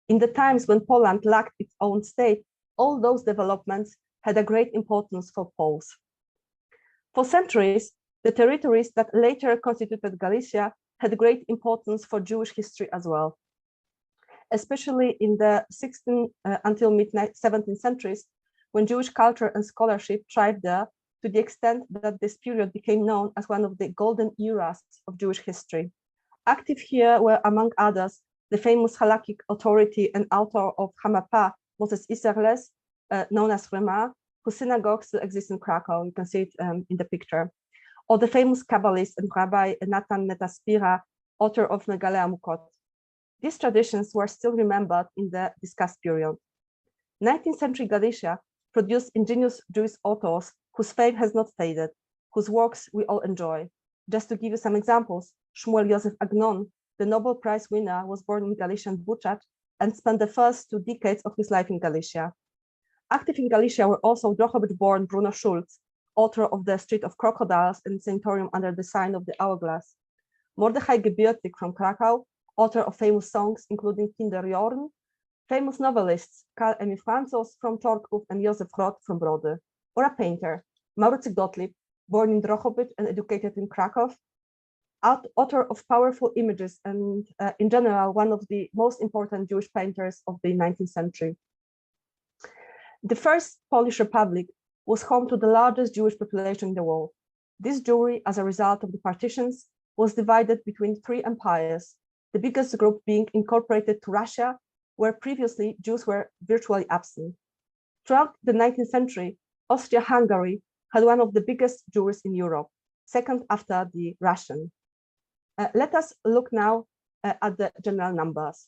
In the times when Poland lacked its own state, all those developments had a great importance for Poles. For centuries, the territories that later constituted Galicia had great importance for Jewish history as well. Especially in the 16th until mid-17th centuries, when Jewish culture and scholarship thrived there, to the extent that this period became known as one of the golden eras of Jewish history. Active here were, among others, the famous halakhic authority and author of Hamapa, Moses Isserles, known as Rema, whose synagogue still exists in Krakow. You can see it in the picture. Or the famous Kabbalist and Rabbi Natan Metaspira, author of Megalea Mukot. These traditions were still remembered in the discussed period. 19th century Galicia produced ingenious Jewish authors whose fame has not faded, whose works we all enjoy. Just to give you some examples, Shmuel Joseph Agnon, the Nobel Prize winner, was born in Galician Buchach and spent the first 2 decades of his life in Galicia. Active in Galicia were also Drohobych-born Bruno Schulz, author of The Street of Crocodiles and Sanatorium under the Sign of the Hourglass. Mordechai Gebiertig from Krakow, author of famous songs including Kinder Jorn, famous novelists Karl Emil Franzos from Czortków and Józef Roth from Brody, or a painter, Maurycy Gottlieb, born in Drohobych and educated in Krakow, author of powerful images and in general, one of the most important Jewish painters of the 19th century. The First Polish Republic was home to the largest Jewish population in the world. This Jewry, as a result of the partitions, was divided between 3 empires, the biggest group being incorporated to Russia, where previously Jews were virtually absent. Throughout the 19th century, Austria-Hungary had one of the biggest Jewries in Europe, second after the Russian. Let us look now at the general numbers.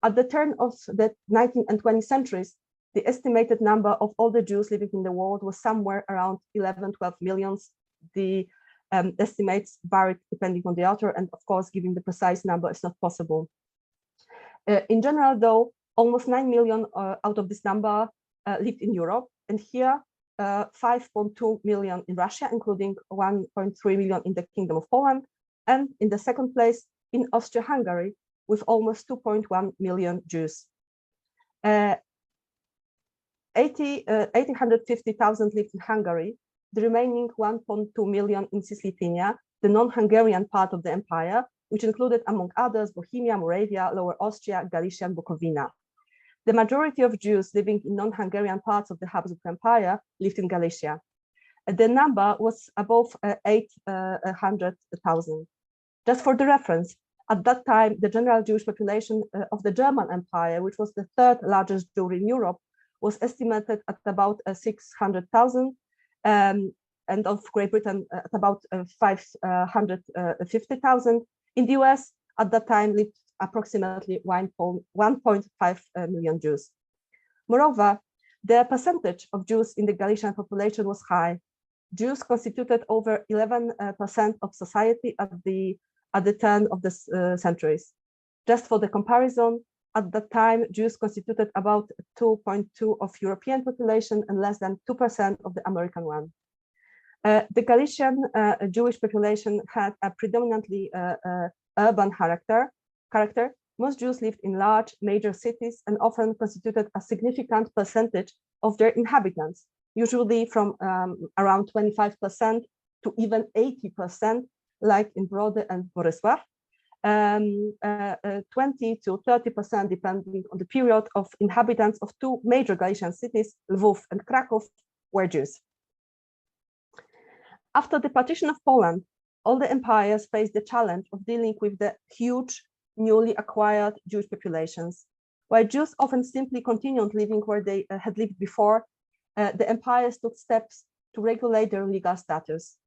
At the turn of the 19th and 20th centuries, the estimated number of all the Jews living in the world was somewhere around 11, 12 millions. The estimates varied depending on the author, and of course, giving the precise number is not possible. In general, though, almost 9 million out of this number lived in Europe, and here 5.2 million in Russia, including 1.3 million in the Kingdom of Poland, and in the second place in Austria-Hungary, with almost 2.1 million Jews. 850,000 lived in Hungary, the remaining 1.2 million in Cisleithania, the non-Hungarian part of the empire, which included, among others, Bohemia, Moravia, Lower Austria, Galicia, and Bukovina. The majority of Jews living in non-Hungarian parts of the Habsburg Empire lived in Galicia. The number was above 800,000. Just for the reference, at that time, the general Jewish population of the German Empire, which was the third largest Jewry in Europe, was estimated at about 600,000, and of Great Britain at about 550,000. In the US, at that time, lived approximately 1.5 million Jews. Moreover, the percentage of Jews in the Galician population was high. Jews constituted over 11% of society at the turn of the centuries. Just for the comparison, at that time, Jews constituted about 2.2% of European population and less than 2% of the American one. The Galician Jewish population had a predominantly urban character. Most Jews lived in large major cities and often constituted a significant percentage of their inhabitants, usually from around 25% to even 80%, like in Brody and Bolesław, 20 to 30% depending on the period of inhabitants of two major Galician cities, Lwów and Kraków, were Jews. After the partition of Poland, all the empires faced the challenge of dealing with the huge, newly acquired Jewish populations. While Jews often simply continued living where they had lived before, the empires took steps to regulate their legal status.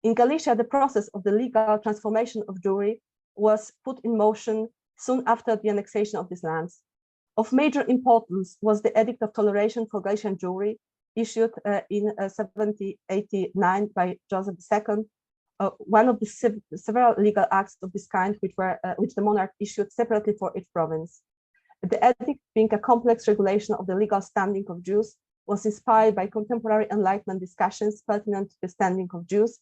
In Galicia, the process of the legal transformation of Jewry was put in motion soon after the annexation of these lands. Of major importance was the Edict of Toleration for Galician Jewry, issued in 1789 by Joseph II, one of the several legal acts of this kind which the monarch issued separately for each province. The edict, being a complex regulation of the legal standing of Jews, was inspired by contemporary Enlightenment discussions pertinent to the standing of Jews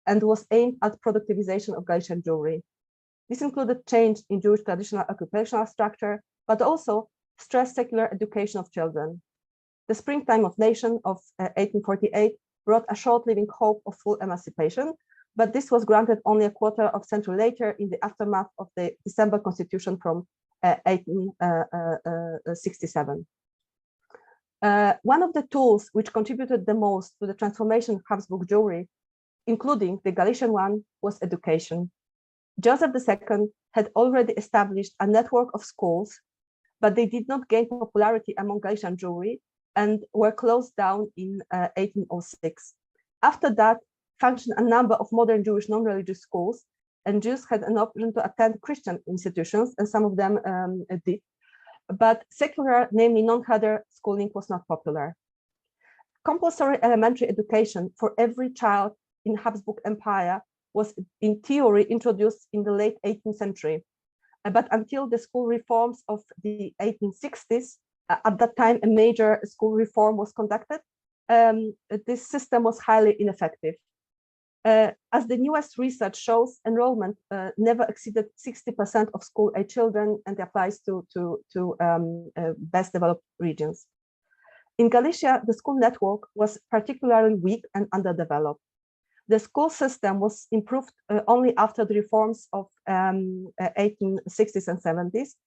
and was aimed at productivization of Galician Jewry. This included change in Jewish traditional occupational structure, but also stressed secular education of children. The Springtime of Nation of 1848 brought a short-living hope of full emancipation, but this was granted only a quarter of a century later in the aftermath of the December Constitution from 1867. One of the tools which contributed the most to the transformation of Habsburg Jewry, including the Galician one, was education. Joseph II had already established a network of schools, but they did not gain popularity among Galician Jewry and were closed down in 1806. After that, functioned a number of modern Jewish non-religious schools, and Jews had an option to attend Christian institutions, and some of them did. But secular, namely non-cheder schooling, was not popular. Compulsory elementary education for every child in Habsburg Empire was in theory introduced in the late 18th century. But until the school reforms of the 1860s, at that time a major school reform was conducted, this system was highly ineffective. As the newest research shows, enrollment never exceeded 60% of school-age children, and applies to best developed regions. In Galicia, the school network was particularly weak and underdeveloped. The school system was improved only after the reforms of 1860s and 70s,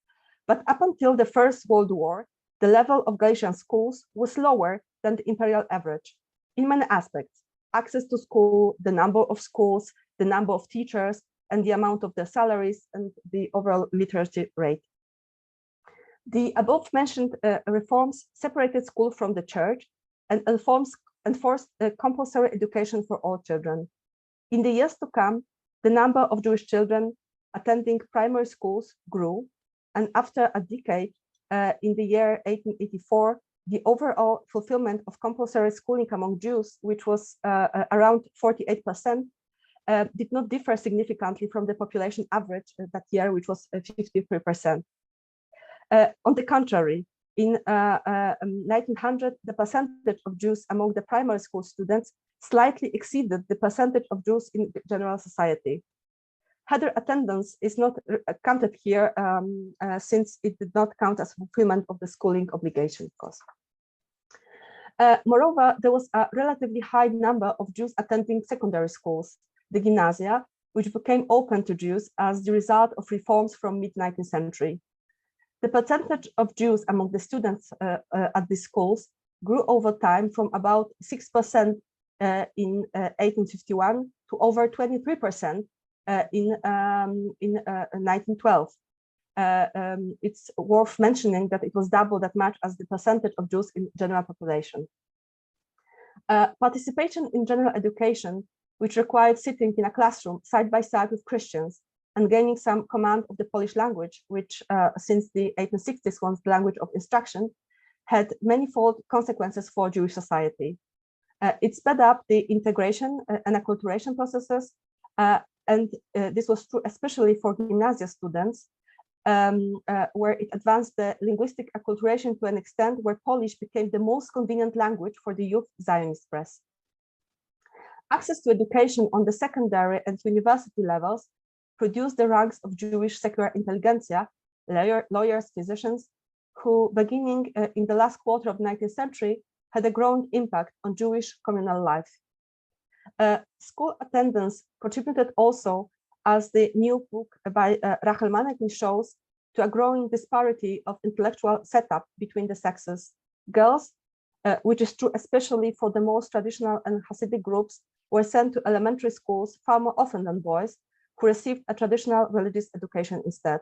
but up until the First World War, the level of Galician schools was lower than the imperial average in many aspects: access to school, the number of schools, the number of teachers, and the amount of their salaries, and the overall literacy rate. The above-mentioned reforms separated school from the church and enforced compulsory education for all children. In the years to come, the number of Jewish children attending primary schools grew, and after a decade, in the year 1884, the overall fulfillment of compulsory schooling among Jews, which was around 48%, did not differ significantly from the population average that year, which was 53%. On the contrary, in 1900, the percentage of Jews among the primary school students slightly exceeded the percentage of Jews in general society. Cheder attendance is not counted here since it did not count as fulfillment of the schooling obligation, of course. Moreover, there was a relatively high number of Jews attending secondary schools, the gymnasia, which became open to Jews as the result of reforms from mid-19th century. The percentage of Jews among the students at these schools grew over time from about 6% in 1851 to over 23% in 1912. It's worth mentioning that it was double that much as the percentage of Jews in general population. Participation in general education, which required sitting in a classroom side by side with Christians and gaining some command of the Polish language, which since the 1860s was the language of instruction, had manifold consequences for Jewish society. It sped up the integration and acculturation processes, and this was true especially for gymnasia students, where it advanced the linguistic acculturation to an extent where Polish became the most convenient language for the youth Zionist press. Access to education on the secondary and university levels produced the ranks of Jewish secular intelligentsia, lawyers, physicians, who, beginning in the last quarter of the 19th century, had a growing impact on Jewish communal life. School attendance contributed also, as the new book by Rachel Manekin shows, to a growing disparity of intellectual setup between the sexes. Girls, which is true especially for the most traditional and Hasidic groups, were sent to elementary schools far more often than boys, who received a traditional religious education instead.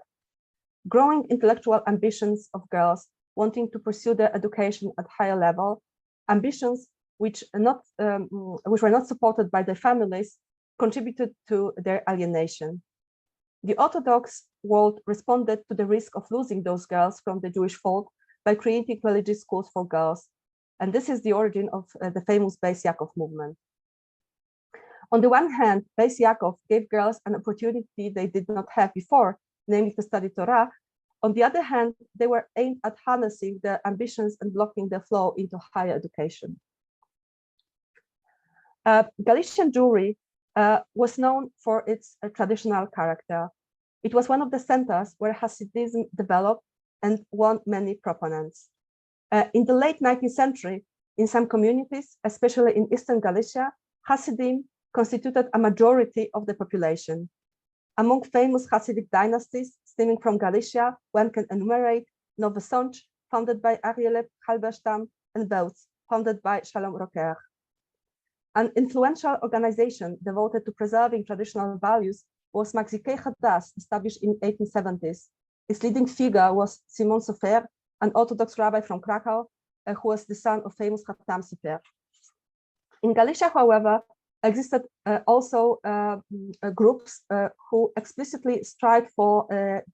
Growing intellectual ambitions of girls wanting to pursue their education at higher level, ambitions which were not supported by their families, contributed to their alienation. The Orthodox world responded to the risk of losing those girls from the Jewish fold by creating religious schools for girls. And this is the origin of the famous Beis Yaakov movement. On the one hand, Beis Yaakov gave girls an opportunity they did not have before, namely to study Torah. On the other hand, they were aimed at harnessing their ambitions and blocking their flow into higher education. Galician Jewry was known for its traditional character. It was one of the centers where Hasidism developed and won many proponents. In the late 19th century, in some communities, especially in Eastern Galicia, Hasidim constituted a majority of the population. Among famous Hasidic dynasties stemming from Galicia, one can enumerate Nowy Sącz, founded by Arielep Halberstam, and Bełz, founded by Shalom Roker. An influential organization devoted to preserving traditional values was Maxikei Hadas, established in 1870s. Its leading figure was Simon Sofer, an Orthodox rabbi from Kraków, who was the son of famous Hatam Sofer. In Galicia, however, existed also groups who explicitly strived for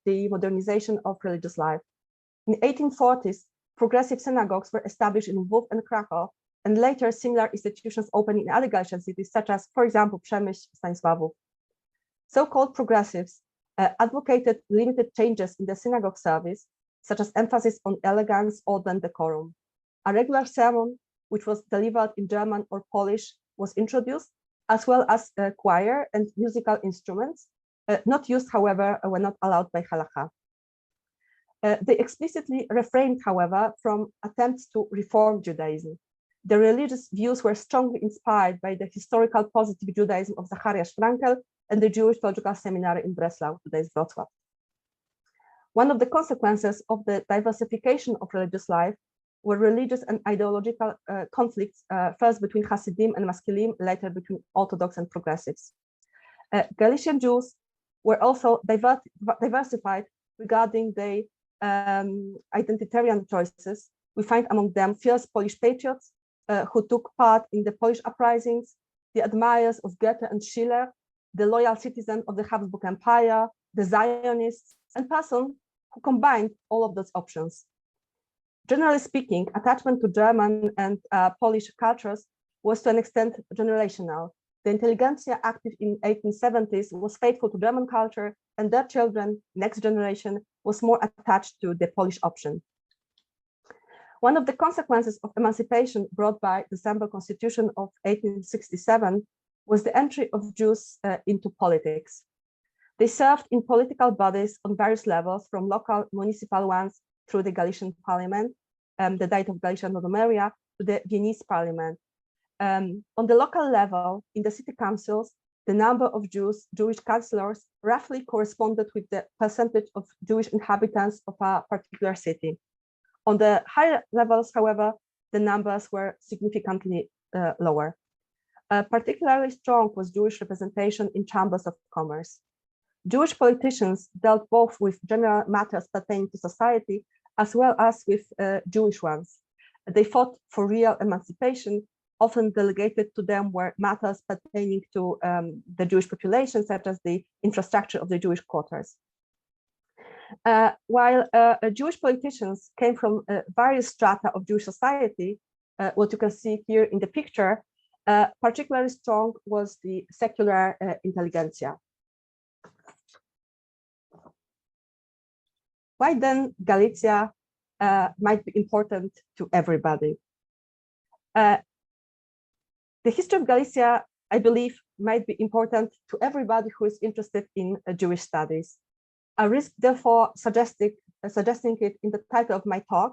the modernization of religious life. In the 1840s, progressive synagogues were established in Lwów and Kraków, and later similar institutions opened in other Galician cities, such as, for example, Przemyśl, Stanisławów. So-called progressives advocated limited changes in the synagogue service, such as emphasis on elegance, order, and decorum. A regular sermon, which was delivered in German or Polish, was introduced, as well as choir and musical instruments, not used, however, were not allowed by halakha. They explicitly refrained, however, from attempts to reform Judaism. The religious views were strongly inspired by the historical positive Judaism of Zacharias Frankel and the Jewish Theological Seminary in Breslau, today's Wrocław. One of the consequences of the diversification of religious life were religious and ideological conflicts, first between Hasidim and Maskilim, later between Orthodox and progressives. Galician Jews were also diversified regarding their identitarian choices. We find among them fierce Polish patriots who took part in the Polish uprisings, the admirers of Goethe and Schiller, the loyal citizen of the Habsburg Empire, the Zionists, and persons who combined all of those options. Generally speaking, attachment to German and Polish cultures was to an extent generational. The intelligentsia active in 1870s was faithful to German culture, and their children, next generation, was more attached to the Polish option. One of the consequences of emancipation brought by the December Constitution of 1867 was the entry of Jews into politics. They served in political bodies on various levels, from local municipal ones through the Galician parliament, the Diet of Galician Autonomia, to the Viennese parliament. On the local level, in the city councils, the number of Jewish councillors roughly corresponded with the percentage of Jewish inhabitants of a particular city. On the higher levels, however, the numbers were significantly lower. Particularly strong was Jewish representation in chambers of commerce. Jewish politicians dealt both with general matters pertaining to society as well as with Jewish ones. They fought for real emancipation. Often delegated to them were matters pertaining to the Jewish population, such as the infrastructure of the Jewish quarters. While Jewish politicians came from various strata of Jewish society, what you can see here in the picture, particularly strong was the secular intelligentsia. Why then Galicia might be important to everybody? The history of Galicia, I believe, might be important to everybody who is interested in Jewish studies. I risk, therefore, suggesting it in the title of my talk,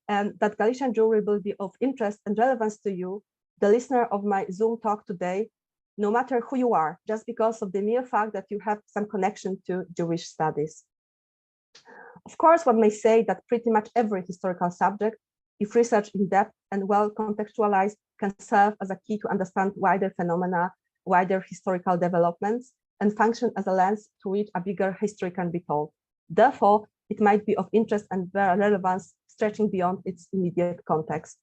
and that Galician Jewry will be of interest and relevance to you, the listener of my Zoom talk today, no matter who you are, just because of the mere fact that you have some connection to Jewish studies. Of course, one may say that pretty much every historical subject, if researched in depth and well contextualized, can serve as a key to understand wider phenomena, wider historical developments, and function as a lens to which a bigger history can be told. Therefore, it might be of interest and relevance stretching beyond its immediate context.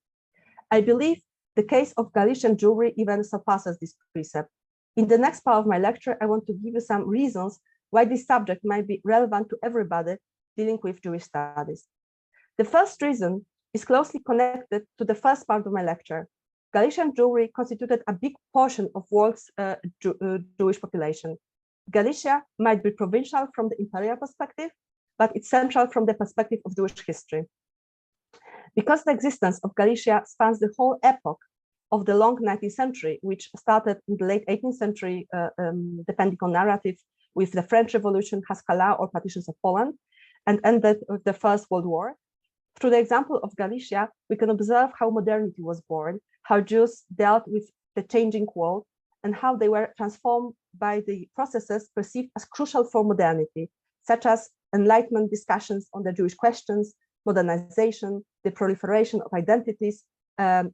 I believe the case of Galician Jewry even surpasses this precept. In the next part of my lecture, I want to give you some reasons why this subject might be relevant to everybody dealing with Jewish studies. The first reason is closely connected to the first part of my lecture. Galician Jewry constituted a big portion of world's Jewish population. Galicia might be provincial from the imperial perspective, but it's central from the perspective of Jewish history. Because the existence of Galicia spans the whole epoch of the long 19th century, which started in the late 18th century, depending on narrative, with the French Revolution, Haskalah, or partitions of Poland, and ended with the First World War. Through the example of Galicia, we can observe how modernity was born, how Jews dealt with the changing world, and how they were transformed by the processes perceived as crucial for modernity, such as Enlightenment discussions on the Jewish questions, modernization, the proliferation of identities,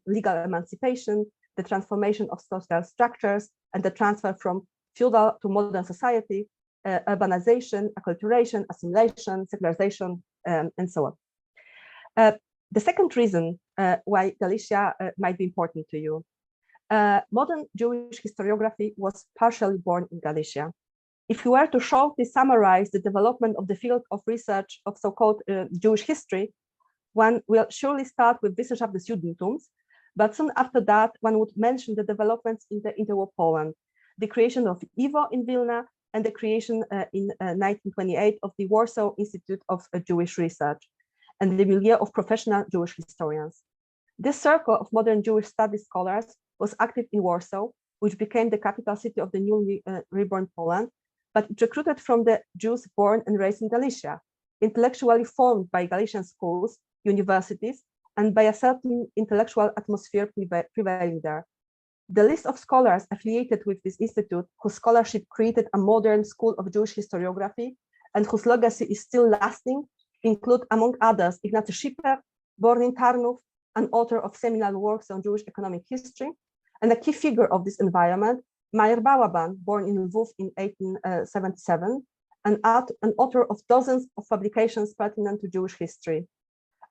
legal emancipation, the transformation of social structures, and the transfer from feudal to modern society, urbanization, acculturation, assimilation, secularization, and so on. The second reason why Galicia might be important to you. Modern Jewish historiography was partially born in Galicia. If we were to shortly summarize the development of the field of research of so-called Jewish history, one will surely start with Wissenschaft des Judentums, but soon after that, one would mention the developments in the interwar Poland, the creation of IWO in Vilna, and the creation in 1928 of the Warsaw Institute of Jewish Research, and the milieu of professional Jewish historians. This circle of modern Jewish studies scholars was active in Warsaw, which became the capital city of the newly reborn Poland, but it recruited from the Jews born and raised in Galicia, intellectually formed by Galician schools, universities, and by a certain intellectual atmosphere prevailing there. The list of scholars affiliated with this institute, whose scholarship created a modern school of Jewish historiography and whose legacy is still lasting, include, among others, Ignacy Schipper, born in Tarnów, an author of seminal works on Jewish economic history, and a key figure of this environment, Meyer Bałaban, born in Lwów in 1877, an author of dozens of publications pertinent to Jewish history.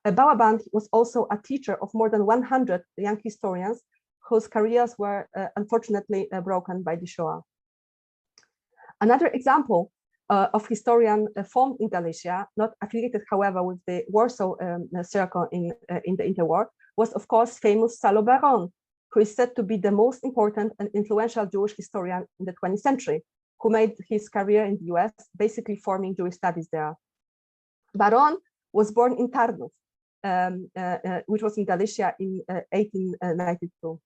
Bałaban was also a teacher of more than 100 young historians whose careers were unfortunately broken by the Shoah. Another example of historian formed in Galicia, not affiliated, however, with the Warsaw circle in the interwar, was, of course, famous Salo Baron, who is said to be the most important and influential Jewish historian in the 20th century, who made his career in the US, basically forming Jewish studies there. Baron was born in Tarnów, which was in Galicia in 1892.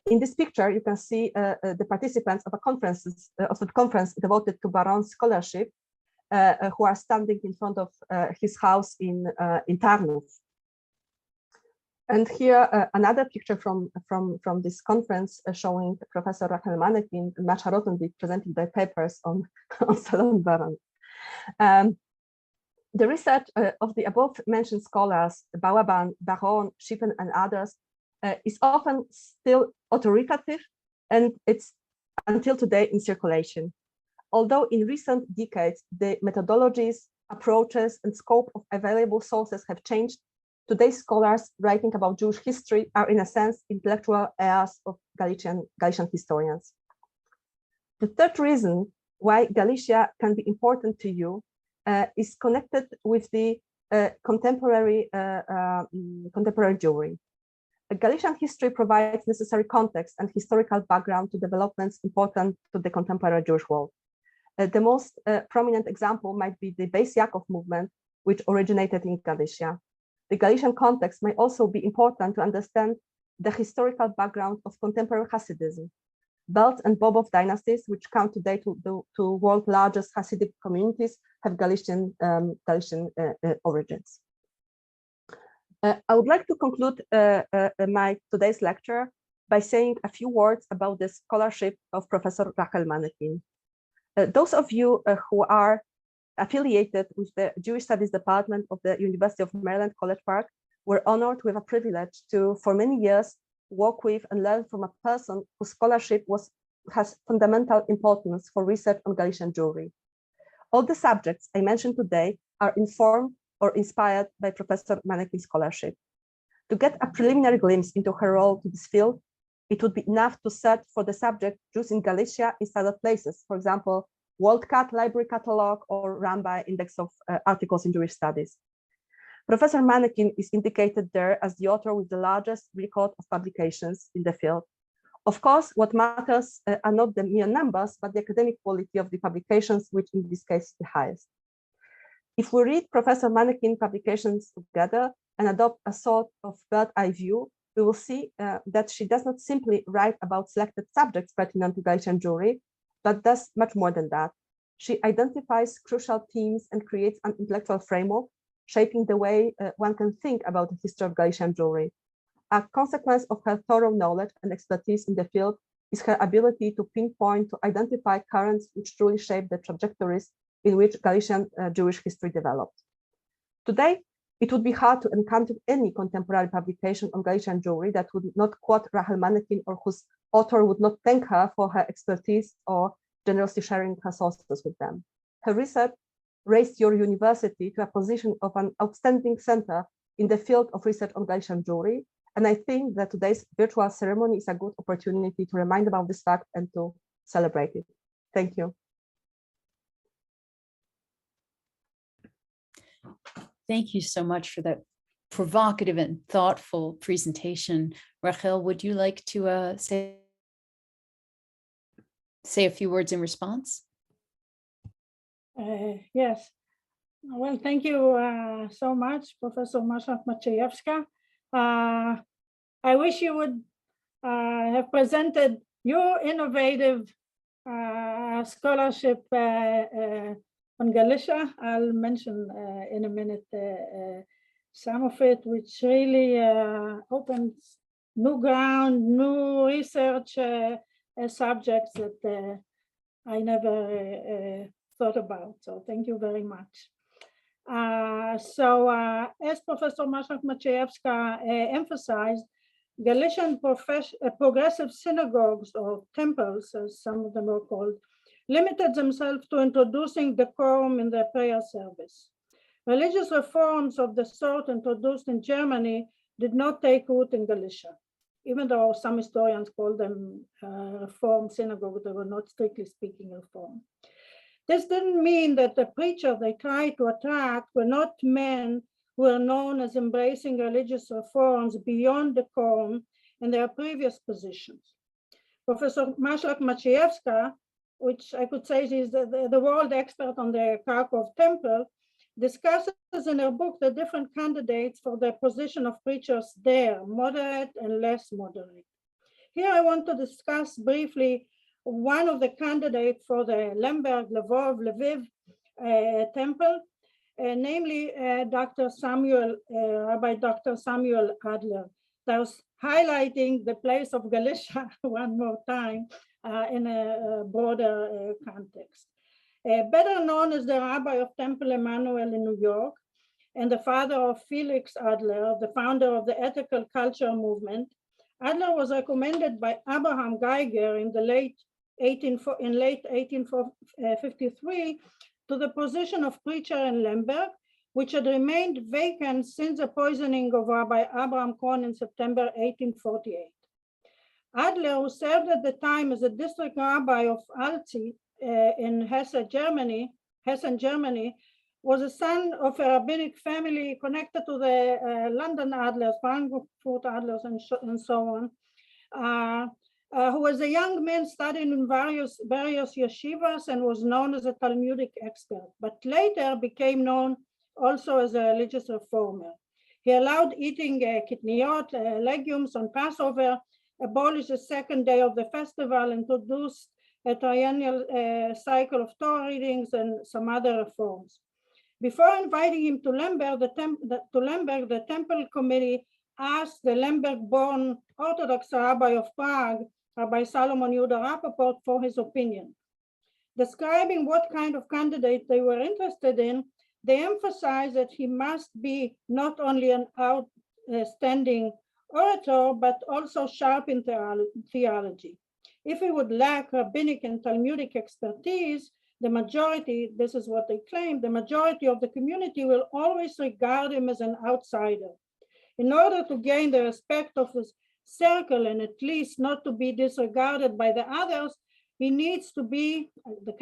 In this picture, you can see the participants of a conference devoted to Baron's scholarship, who are standing in front of his house in Tarnów. And here, another picture from this conference showing Professor Rachel Manekin and Masha Rottendick presenting their papers on Salon Baron. The research of the above mentioned scholars, Balaban, Baron, Shippen, and others, is often still authoritative, and it's until today in circulation. Although in recent decades, the methodologies, approaches, and scope of available sources have changed, today's scholars writing about Jewish history are, in a sense, intellectual heirs of Galician historians. The third reason why Galicia can be important to you is connected with the contemporary Jewry. Galician history provides necessary context and historical background to developments important to the contemporary Jewish world. The most prominent example might be the Beis Yaakov movement, which originated in Galicia. The Galician context may also be important to understand the historical background of contemporary Hasidism. Belt and Bobov dynasties, which count today to world's largest Hasidic communities, have Galician origins. I would like to conclude my today's lecture by saying a few words about the scholarship of Professor Rachel Manekin. Those of you who are affiliated with the Jewish Studies Department of the University of Maryland, College Park, were honored with a privilege to, for many years, work with and learn from a person whose scholarship has fundamental importance for research on Galician Jewry. All the subjects I mentioned today are informed or inspired by Professor Manekin's scholarship. To get a preliminary glimpse into her role to this field, it would be enough to search for the subject Jews in Galicia in other places, for example, WorldCat Library Catalog or Ramba Index of Articles in Jewish Studies. Professor Manekin is indicated there as the author with the largest record of publications in the field. Of course, what matters are not the mere numbers, but the academic quality of the publications, which in this case is the highest. If we read Professor Manekin publications together and adopt a sort of bird-eye view, we will see that she does not simply write about selected subjects pertinent to Galician Jewry, but does much more than that. She identifies crucial themes and creates an intellectual framework, shaping the way one can think about the history of Galician Jewry. A consequence of her thorough knowledge and expertise in the field is her ability to pinpoint, to identify currents which truly shape the trajectories in which Galician Jewish history developed. Today, it would be hard to encounter any contemporary publication on Galician Jewry that would not quote Rachel Manekin or whose author would not thank her for her expertise or generously sharing her sources with them. Her research raised your university to a position of an outstanding center in the field of research on Galician Jewry, and I think that today's virtual ceremony is a good opportunity to remind about this fact and to celebrate it. Thank you.
Thank you so much for that provocative and thoughtful presentation. Rachel, would you like to say a few words in response?
Yes. Well, thank you so much, Professor Maślak-Maciejewska. I wish you would have presented your innovative scholarship on Galicia. I'll mention in a minute some of it, which really opens new ground, new research subjects that I never thought about. So thank you very much. As Professor Maślak-Maciejewska emphasized, Galician progressive synagogues or temples, as some of them are called, limited themselves to introducing decorum in their prayer service. Religious reforms of the sort introduced in Germany did not take root in Galicia, even though some historians call them reform synagogues. They were not strictly speaking reform. This didn't mean that the preachers they tried to attract were not men who were known as embracing religious reforms beyond decorum in their previous positions. Professor Maślak-Maciejewska, which I could say is the world expert on the Kraków temple, discusses in her book the different candidates for the position of preachers there, moderate and less moderate. Here I want to discuss briefly one of the candidates for the Lemberg, Lviv temple, namely Rabbi Dr. Samuel Adler. Thus highlighting the place of Galicia one more time in a broader context. Better known as the rabbi of Temple Emmanuel in New York and the father of Felix Adler, the founder of the ethical culture movement, Adler was recommended by Abraham Geiger in late 1853 to the position of preacher in Lemberg, which had remained vacant since the poisoning of Rabbi Abraham Cohen in September 1848. Adler, who served at the time as a district rabbi of Alicja in Hessen, Germany, was a son of a rabbinic family connected to the London Adlers, Frankfurt Adlers, and so on, who was a young man studying in various yeshivas and was known as a Talmudic expert, but later became known also as a religious reformer. He allowed eating kitniot, legumes on Passover, abolished the second day of the festival, introduced a triennial cycle of Torah readings and some other reforms. Before inviting him to Lemberg, the temple committee asked the Lemberg-born Orthodox rabbi of Prague, Rabbi Solomon Yehuda Rappaport, for his opinion. Describing what kind of candidate they were interested in, they emphasized that he must be not only an outstanding orator, but also sharp in theology. If he would lack rabbinic and Talmudic expertise, the majority, this is what they claim, the majority of the community will always regard him as an outsider. In order to gain the respect of his circle and at least not to be disregarded by the others, he needs to be, the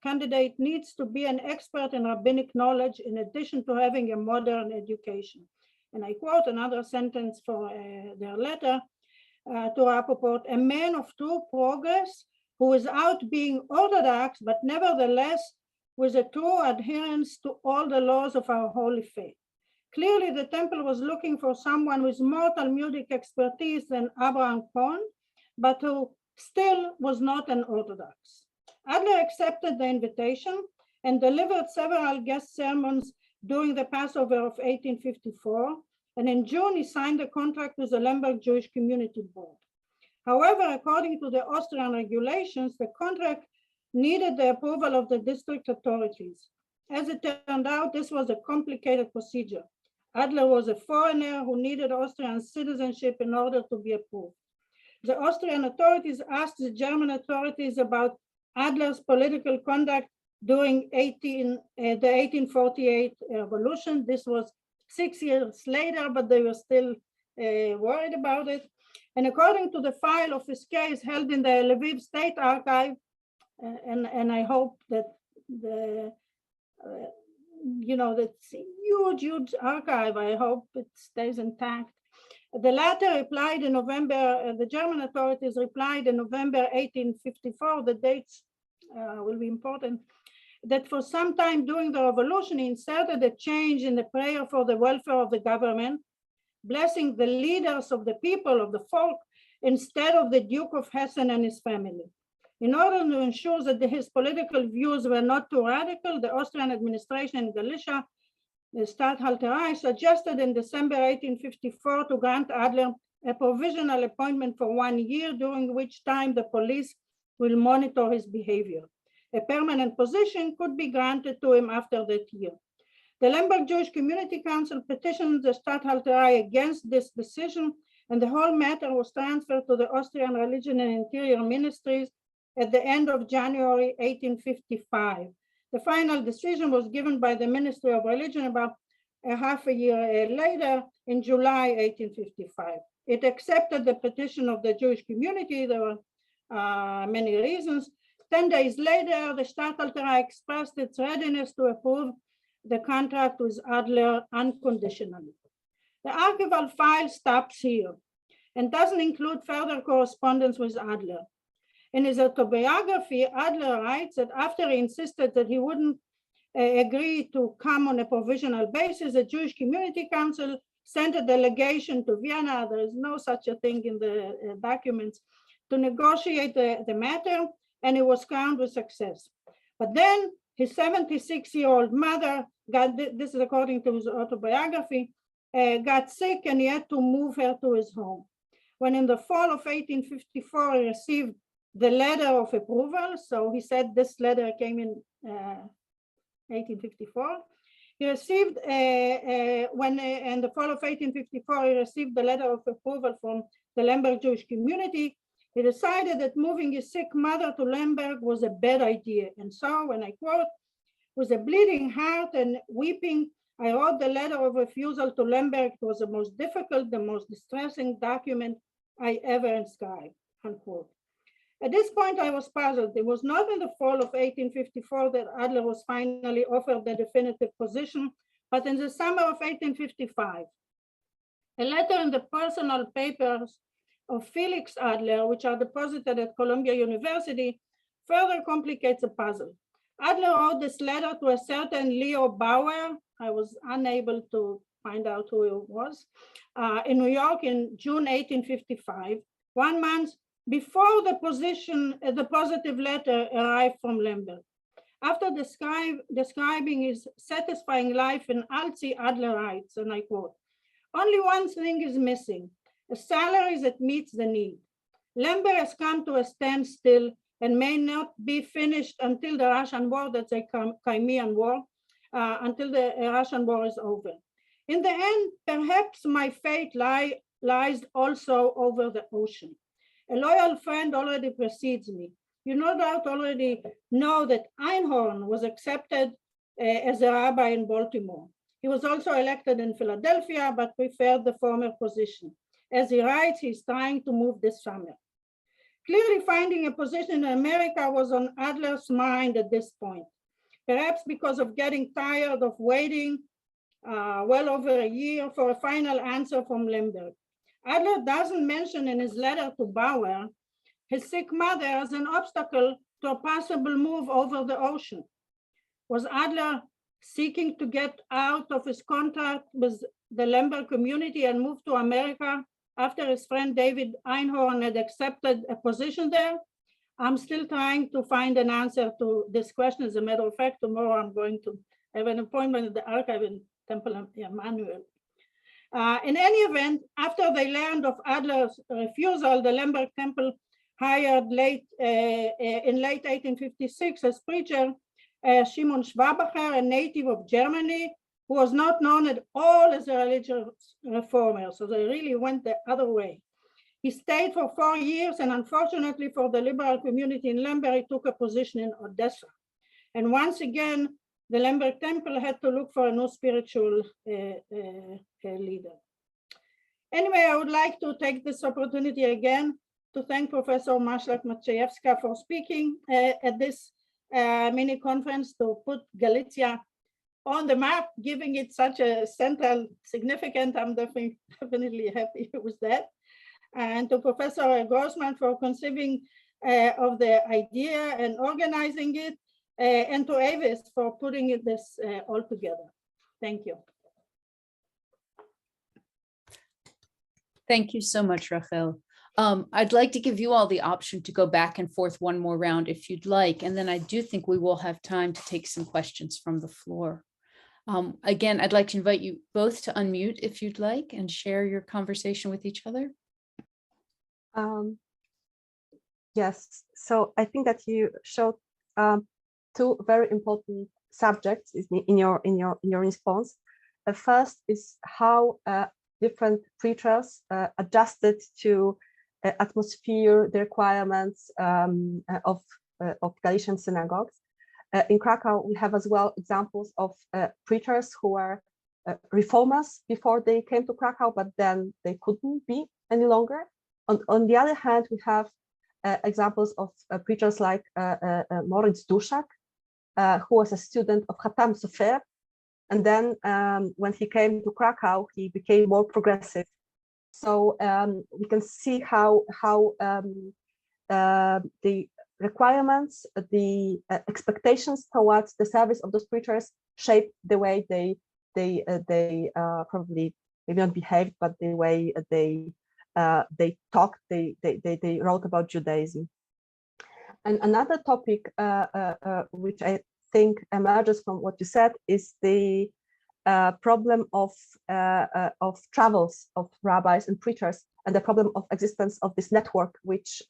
candidate needs to be an expert in rabbinic knowledge in addition to having a modern education. And I quote another sentence for their letter to Rappaport, a man of true progress who is out being orthodox, but nevertheless with a true adherence to all the laws of our holy faith. Clearly, the temple was looking for someone with more Talmudic expertise than Abraham Cohen, but who still was not an Orthodox. Adler accepted the invitation and delivered several guest sermons during the Passover of 1854, and in June he signed a contract with the Lemberg Jewish Community Board. However, according to the Austrian regulations, the contract needed the approval of the district authorities. As it turned out, this was a complicated procedure. Adler was a foreigner who needed Austrian citizenship in order to be approved. The Austrian authorities asked the German authorities about Adler's political conduct during the 1848 revolution. This was 6 years later, but they were still worried about it. And according to the file of his case held in the Lviv State Archive, and I hope that that's a huge archive, I hope it stays intact. The latter replied in November, the German authorities replied in November 1854, the dates will be important, that for some time during the revolution, he inserted a change in the prayer for the welfare of the government, blessing the leaders of the people, of the folk, instead of the Duke of Hessen and his family. In order to ensure that his political views were not too radical, the Austrian administration in Galicia, the Statthalterei, suggested in December 1854 to grant Adler a provisional appointment for 1 year, during which time the police will monitor his behavior. A permanent position could be granted to him after that year. The Lemberg Jewish Community Council petitioned the Statthalterei against this decision, and the whole matter was transferred to the Austrian Religion and Interior Ministries at the end of January 1855. The final decision was given by the Ministry of Religion about a half a year later, in July 1855. It accepted the petition of the Jewish community. There were many reasons. 10 days later, the Statthalterei expressed its readiness to approve the contract with Adler unconditionally. The archival file stops here and doesn't include further correspondence with Adler. In his autobiography, Adler writes that after he insisted that he wouldn't agreed to come on a provisional basis. The Jewish Community Council sent a delegation to Vienna. There is no such a thing in the documents to negotiate the matter, and it was crowned with success. But then his 76-year-old mother got, this is according to his autobiography, got sick, and he had to move her to his home. When in the fall of 1854, he received the letter of approval. So he said this letter came in 1854. He received, when in the fall of 1854, he received the letter of approval from the Lemberg Jewish community. He decided that moving his sick mother to Lemberg was a bad idea. And so, when I quote, with a bleeding heart and weeping, I wrote the letter of refusal to Lemberg. It was the most difficult, the most distressing document I ever inscribed, unquote. At this point, I was puzzled. It was not in the fall of 1854 that Adler was finally offered the definitive position, but in the summer of 1855. A letter in the personal papers of Felix Adler, which are deposited at Columbia University, further complicates the puzzle. Adler wrote this letter to a certain Leo Bauer. I was unable to find out who it was, in New York in June 1855, 1 month before the positive letter arrived from Lemberg. After describing his satisfying life in Alicja, Adler writes, and I quote, "Only one thing is missing, a salary that meets the need. Lemberg has come to a standstill and may not be finished until the Russian war, that's a Crimean war, until the Russian war is over. In the end, perhaps my fate lies also over the ocean. A loyal friend already precedes me. You no doubt already know that Einhorn was accepted as a rabbi in Baltimore. He was also elected in Philadelphia, but preferred the former position. As he writes, he's trying to move this summer. Clearly, finding a position in America was on Adler's mind at this point, perhaps because of getting tired of waiting well over a year for a final answer from Lemberg. Adler doesn't mention in his letter to Bauer his sick mother as an obstacle to a possible move over the ocean. Was Adler seeking to get out of his contract with the Lemberg community and move to America after his friend David Einhorn had accepted a position there? I'm still trying to find an answer to this question. As a matter of fact, tomorrow I'm going to have an appointment at the archive in Temple Emmanuel. In any event, after they learned of Adler's refusal, the Lemberg Temple hired in late 1856 as preacher Shimon Schwabacher, a native of Germany, who was not known at all as a religious reformer. So they really went the other way. He stayed for 4 years, and unfortunately for the liberal community in Lemberg, he took a position in Odessa. And once again, the Lemberg Temple had to look for a new spiritual leader. Anyway, I would like to take this opportunity again to thank Professor Maślak-Maciejewska for speaking at this mini conference to put Galicia on the map, giving it such a central significance. I'm definitely happy with that. And to Professor Grossman for conceiving of the idea and organizing it, and to Avis for putting this all together. Thank you.
Thank you so much, Rachel. I'd like to give you all the option to go back and forth one more round if you'd like, and then I do think we will have time to take some questions from the floor. Again, I'd like to invite you both to unmute if you'd like and share your conversation with each other.
Yes, so I think that you showed two very important subjects in your response. The first is how different preachers adjusted to atmosphere, the requirements of Galician synagogues. In Krakow, we have as well examples of preachers who were reformers before they came to Krakow, but then they couldn't be any longer. On the other hand, we have examples of preachers like Moritz Duszak, who was a student of Hatam Sofer. And then when he came to Krakow, he became more progressive. So we can see how the requirements, the expectations towards the service of those preachers shape the way they probably maybe not behaved, but the way they talked, they wrote about Judaism. And another topic which I think emerges from what you said is the problem of travels of rabbis and preachers, and the problem of existence of this network, which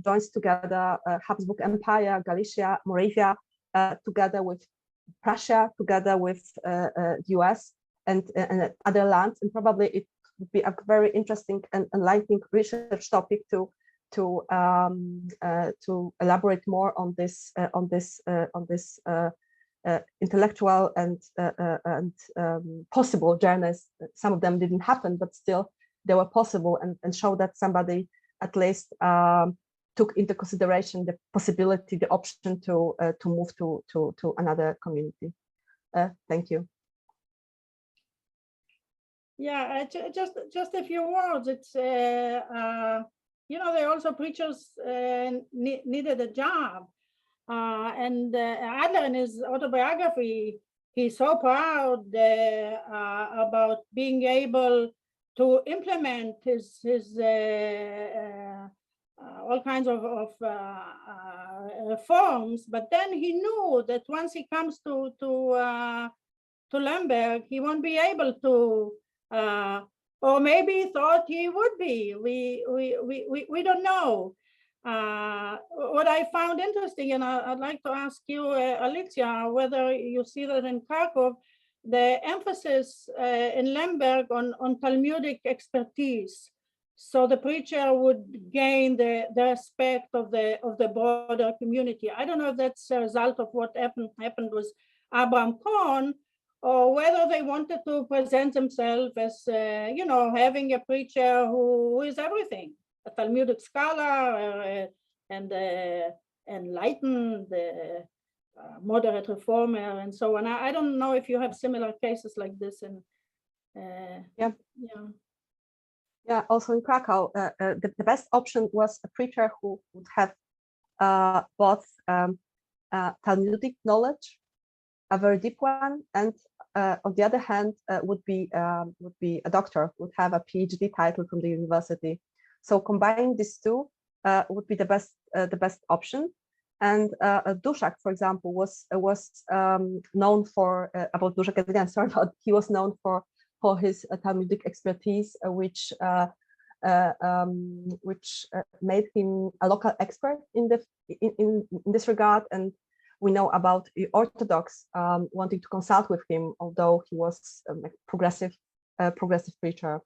joins together Habsburg Empire, Galicia, Moravia, together with Prussia, together with US and other lands, and probably it would be a very interesting and enlightening research topic to elaborate more on this intellectual and possible journeys. Some of them didn't happen, but still they were possible, and show that somebody at least took into consideration the possibility, the option to move to another community. Thank you.
Yeah, just a few words. It's there also preachers needed a job, and Adler in his autobiography, he's so proud about being able to implement his all kinds of reforms. But then he knew that once he comes to Lemberg, he won't be able to. Or maybe he thought he would be. We don't know. What I found interesting, and I'd like to ask you, Alicja, whether you see that in Kraków, the emphasis in Lemberg on Talmudic expertise. So the preacher would gain the respect of the broader community. I don't know if that's a result of what happened with Abraham Cohen, or whether they wanted to present themselves as, having a preacher who is everything, a Talmudic scholar and enlightened, moderate reformer, and so on. I don't know if you have similar cases like this.
Yeah, also in Krakow, the best option was a preacher who would have both Talmudic knowledge, a very deep one, and on the other hand, would be a doctor, would have a PhD title from the university. So combining these two would be the best option. And Duszak, for example, was known for about Duszak again. Sorry, but he was known for his Talmudic expertise, which made him a local expert in this regard. And we know about the Orthodox wanting to consult with him, although he was a progressive preacher.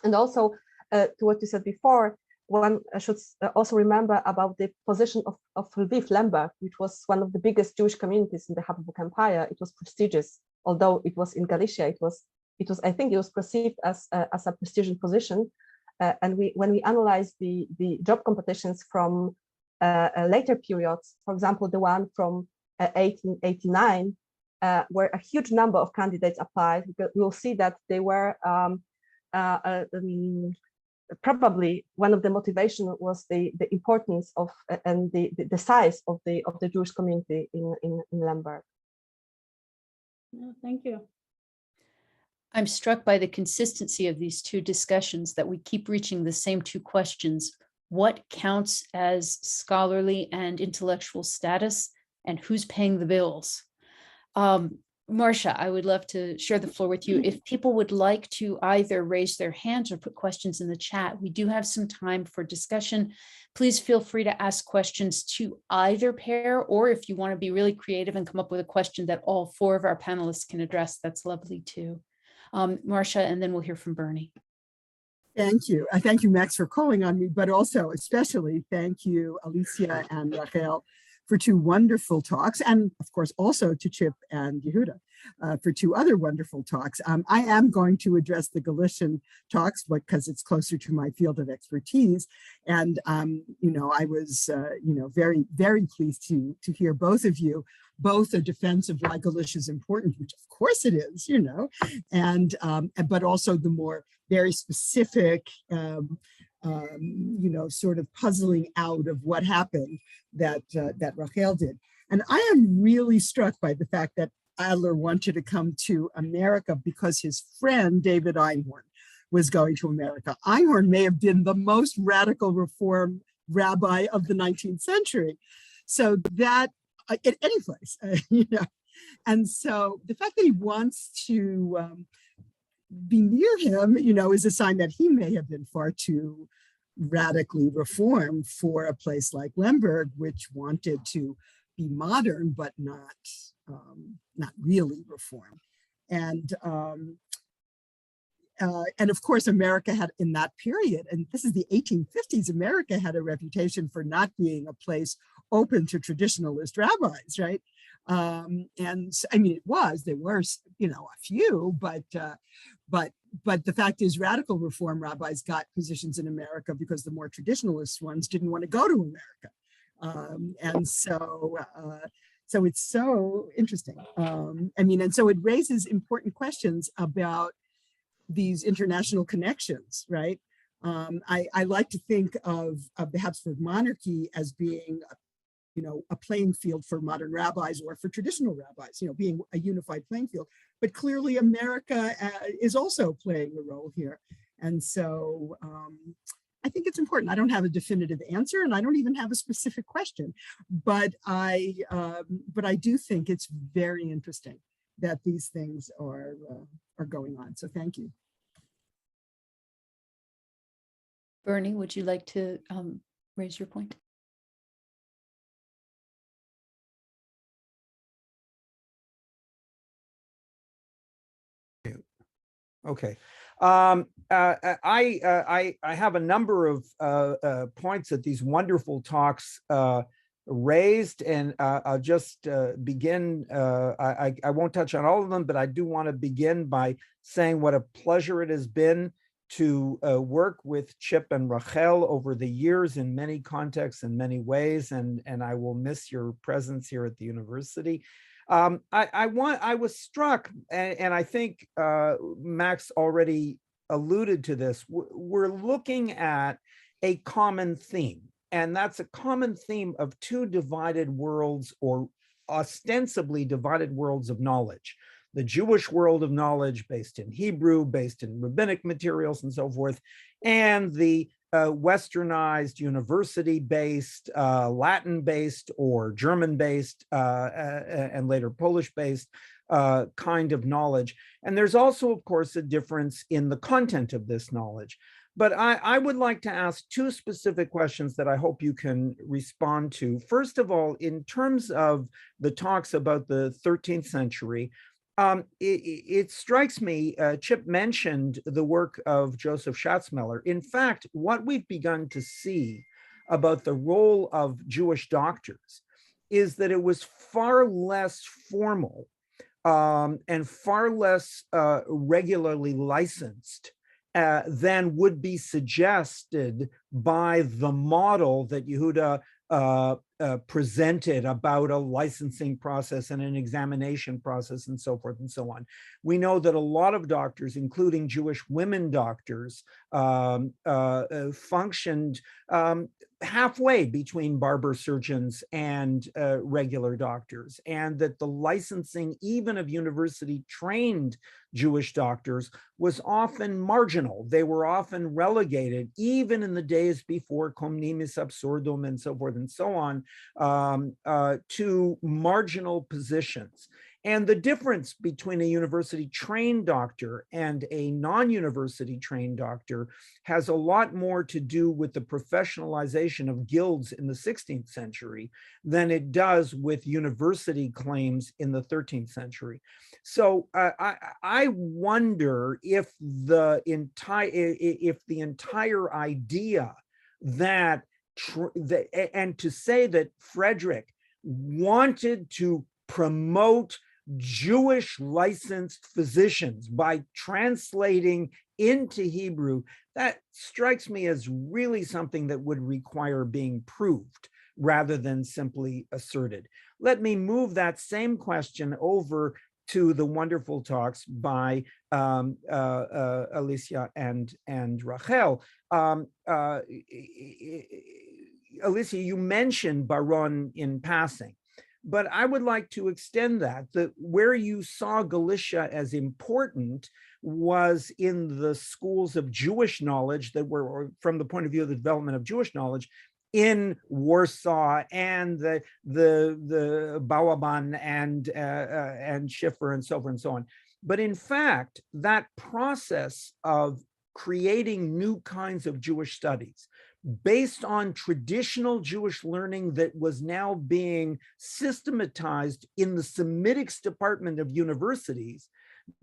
And also, to what you said before, one should also remember about the position of Lviv, Lemberg, which was one of the biggest Jewish communities in the Habsburg Empire. It was prestigious, although it was in Galicia. It was I think it was perceived as a prestigious position. And when we analyze the job competitions from later periods, for example, the one from 1889, where a huge number of candidates applied, we'll see that they were probably one of the motivation was the importance of and the size of the Jewish community in Lemberg.
Thank you.
I'm struck by the consistency of these two discussions, that we keep reaching the same two questions. What counts as scholarly and intellectual status, and who's paying the bills? Marcia, I would love to share the floor with you. If people would like to either raise their hands or put questions in the chat, we do have some time for discussion. Please feel free to ask questions to either pair, or if you want to be really creative and come up with a question that all four of our panelists can address, that's lovely too. Marcia, and then we'll hear from Bernie.
Thank you. Thank you, Max, for calling on me, but also especially thank you, Alicia and Rachel, for two wonderful talks, and of course also to Chip and Yehuda for two other wonderful talks. I am going to address the Galician talks because it's closer to my field of expertise, and I was very, very pleased to hear both of you, both a defense of why Galicia is important, which of course it is, and but also the more very specific sort of puzzling out of what happened that Rachel did. And I am really struck by the fact that Adler wanted to come to America because his friend, David Einhorn, was going to America. Einhorn may have been the most radical reform rabbi of the 19th century. So that, in any place, And so the fact that he wants to be near him, is a sign that he may have been far too radically reformed for a place like Lemberg, which wanted to be modern, but not really reform. And of course, America had, in that period, and this is the 1850s, America had a reputation for not being a place open to traditionalist rabbis, right? And I mean, there were, a few, but the fact is radical reform rabbis got positions in America because the more traditionalist ones didn't want to go to America. And so it's so interesting. And so it raises important questions about these international connections, right? I like to think of the Habsburg monarchy as being a playing field for modern rabbis or for traditional rabbis, being a unified playing field. But clearly America is also playing a role here. And so I think it's important. I don't have a definitive answer and I don't even have a specific question, but I do think it's very interesting that these things are going on. So thank you.
Bernie, would you like to raise your point?
Okay. I have a number of points that these wonderful talks raised, and I'll just begin. I won't touch on all of them, but I do want to begin by saying what a pleasure it has been to work with Chip and Rachel over the years in many contexts and many ways, and I will miss your presence here at the university. I was struck, and I think Max already alluded to this. We're looking at a common theme, and that's a common theme of two divided worlds, or ostensibly divided worlds of knowledge. The Jewish world of knowledge based in Hebrew, based in rabbinic materials and so forth, and the westernized, university-based, Latin-based, or German-based, and later Polish-based kind of knowledge. And there's also, of course, a difference in the content of this knowledge. But I would like to ask two specific questions that I hope you can respond to. First of all, in terms of the talks about the 13th century, it strikes me, Chip mentioned the work of Joseph Schatzmiller. In fact, what we've begun to see about the role of Jewish doctors is that it was far less formal and far less regularly licensed than would be suggested by the model that Yehuda presented about a licensing process and an examination process and so forth and so on. We know that a lot of doctors, including Jewish women doctors, functioned halfway between barber surgeons and regular doctors, and that the licensing even of university-trained Jewish doctors was often marginal. They were often relegated, even in the days before comnimis absurdum and so forth and so on, to marginal positions. And the difference between a university-trained doctor and a non-university trained doctor has a lot more to do with the professionalization of guilds in the 16th century than it does with university claims in the 13th century. So I wonder if the entire idea that, and to say that Frederick wanted to promote Jewish licensed physicians by translating into Hebrew, that strikes me as really something that would require being proved rather than simply asserted. Let me move that same question over to the wonderful talks by Alicia and Rachel. Alicia, you mentioned Baron in passing, but I would like to extend that where you saw Galicia as important was in the schools of Jewish knowledge that were, from the point of view of the development of Jewish knowledge, in Warsaw and the Bauermann and Schiffer and so forth and so on. But in fact, that process of creating new kinds of Jewish studies based on traditional Jewish learning that was now being systematized in the Semitics department of universities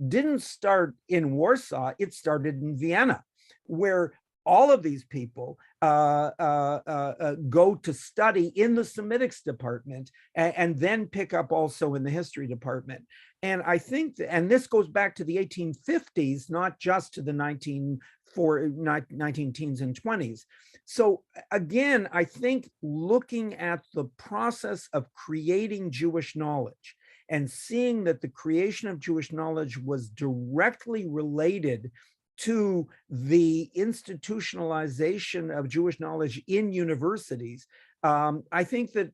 didn't start in Warsaw, it started in Vienna, where all of these people go to study in the Semitics department and then pick up also in the history department. And I think, and this goes back to the 1850s, not just to the 19 teens and 20s. So again, I think looking at the process of creating Jewish knowledge and seeing that the creation of Jewish knowledge was directly related to the institutionalization of Jewish knowledge in universities, I think that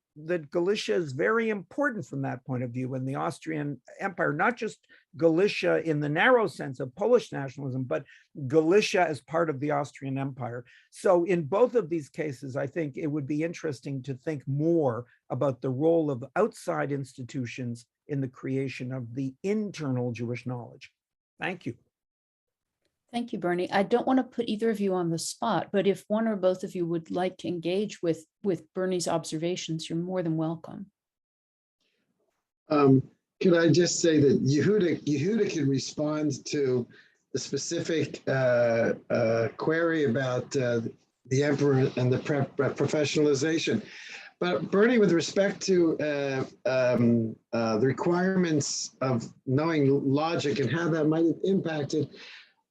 Galicia is very important from that point of view in the Austrian Empire, not just Galicia in the narrow sense of Polish nationalism, but Galicia as part of the Austrian Empire. So in both of these cases, I think it would be interesting to think more about the role of outside institutions in the creation of the internal Jewish knowledge. Thank you.
Thank you, Bernie. I don't want to put either of you on the spot, but if one or both of you would like to engage with Bernie's observations, you're more than welcome.
Could I just say that Yehuda can respond to the specific query about the emperor and the professionalization. But Bernie, with respect to the requirements of knowing logic and how that might have impacted,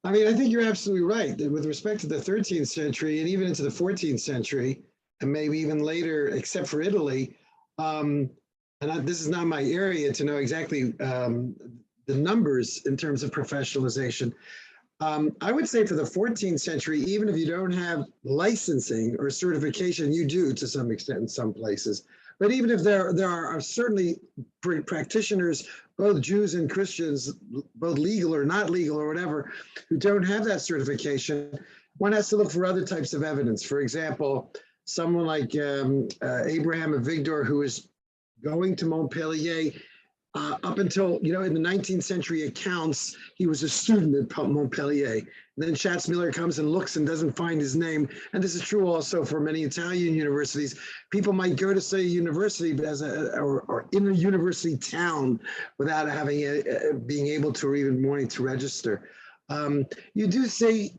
I mean, I think you're absolutely right that with respect to the 13th century and even into the 14th century, and maybe even later, except for Italy, this is not my area to know exactly the numbers in terms of professionalization. I would say for the 14th century, even if you don't have licensing or certification, you do to some extent in some places. But even if there are certainly practitioners, both Jews and Christians, both legal or not legal or whatever, who don't have that certification, one has to look for other types of evidence. For example, someone like Abraham Avigdor, who is going to Montpellier up until, in the 19th century accounts, he was a student at Montpellier. And then Schatzmiller comes and looks and doesn't find his name. And this is true also for many Italian universities. People might go to say a university but or in a university town without having being able to or even wanting to register. You do see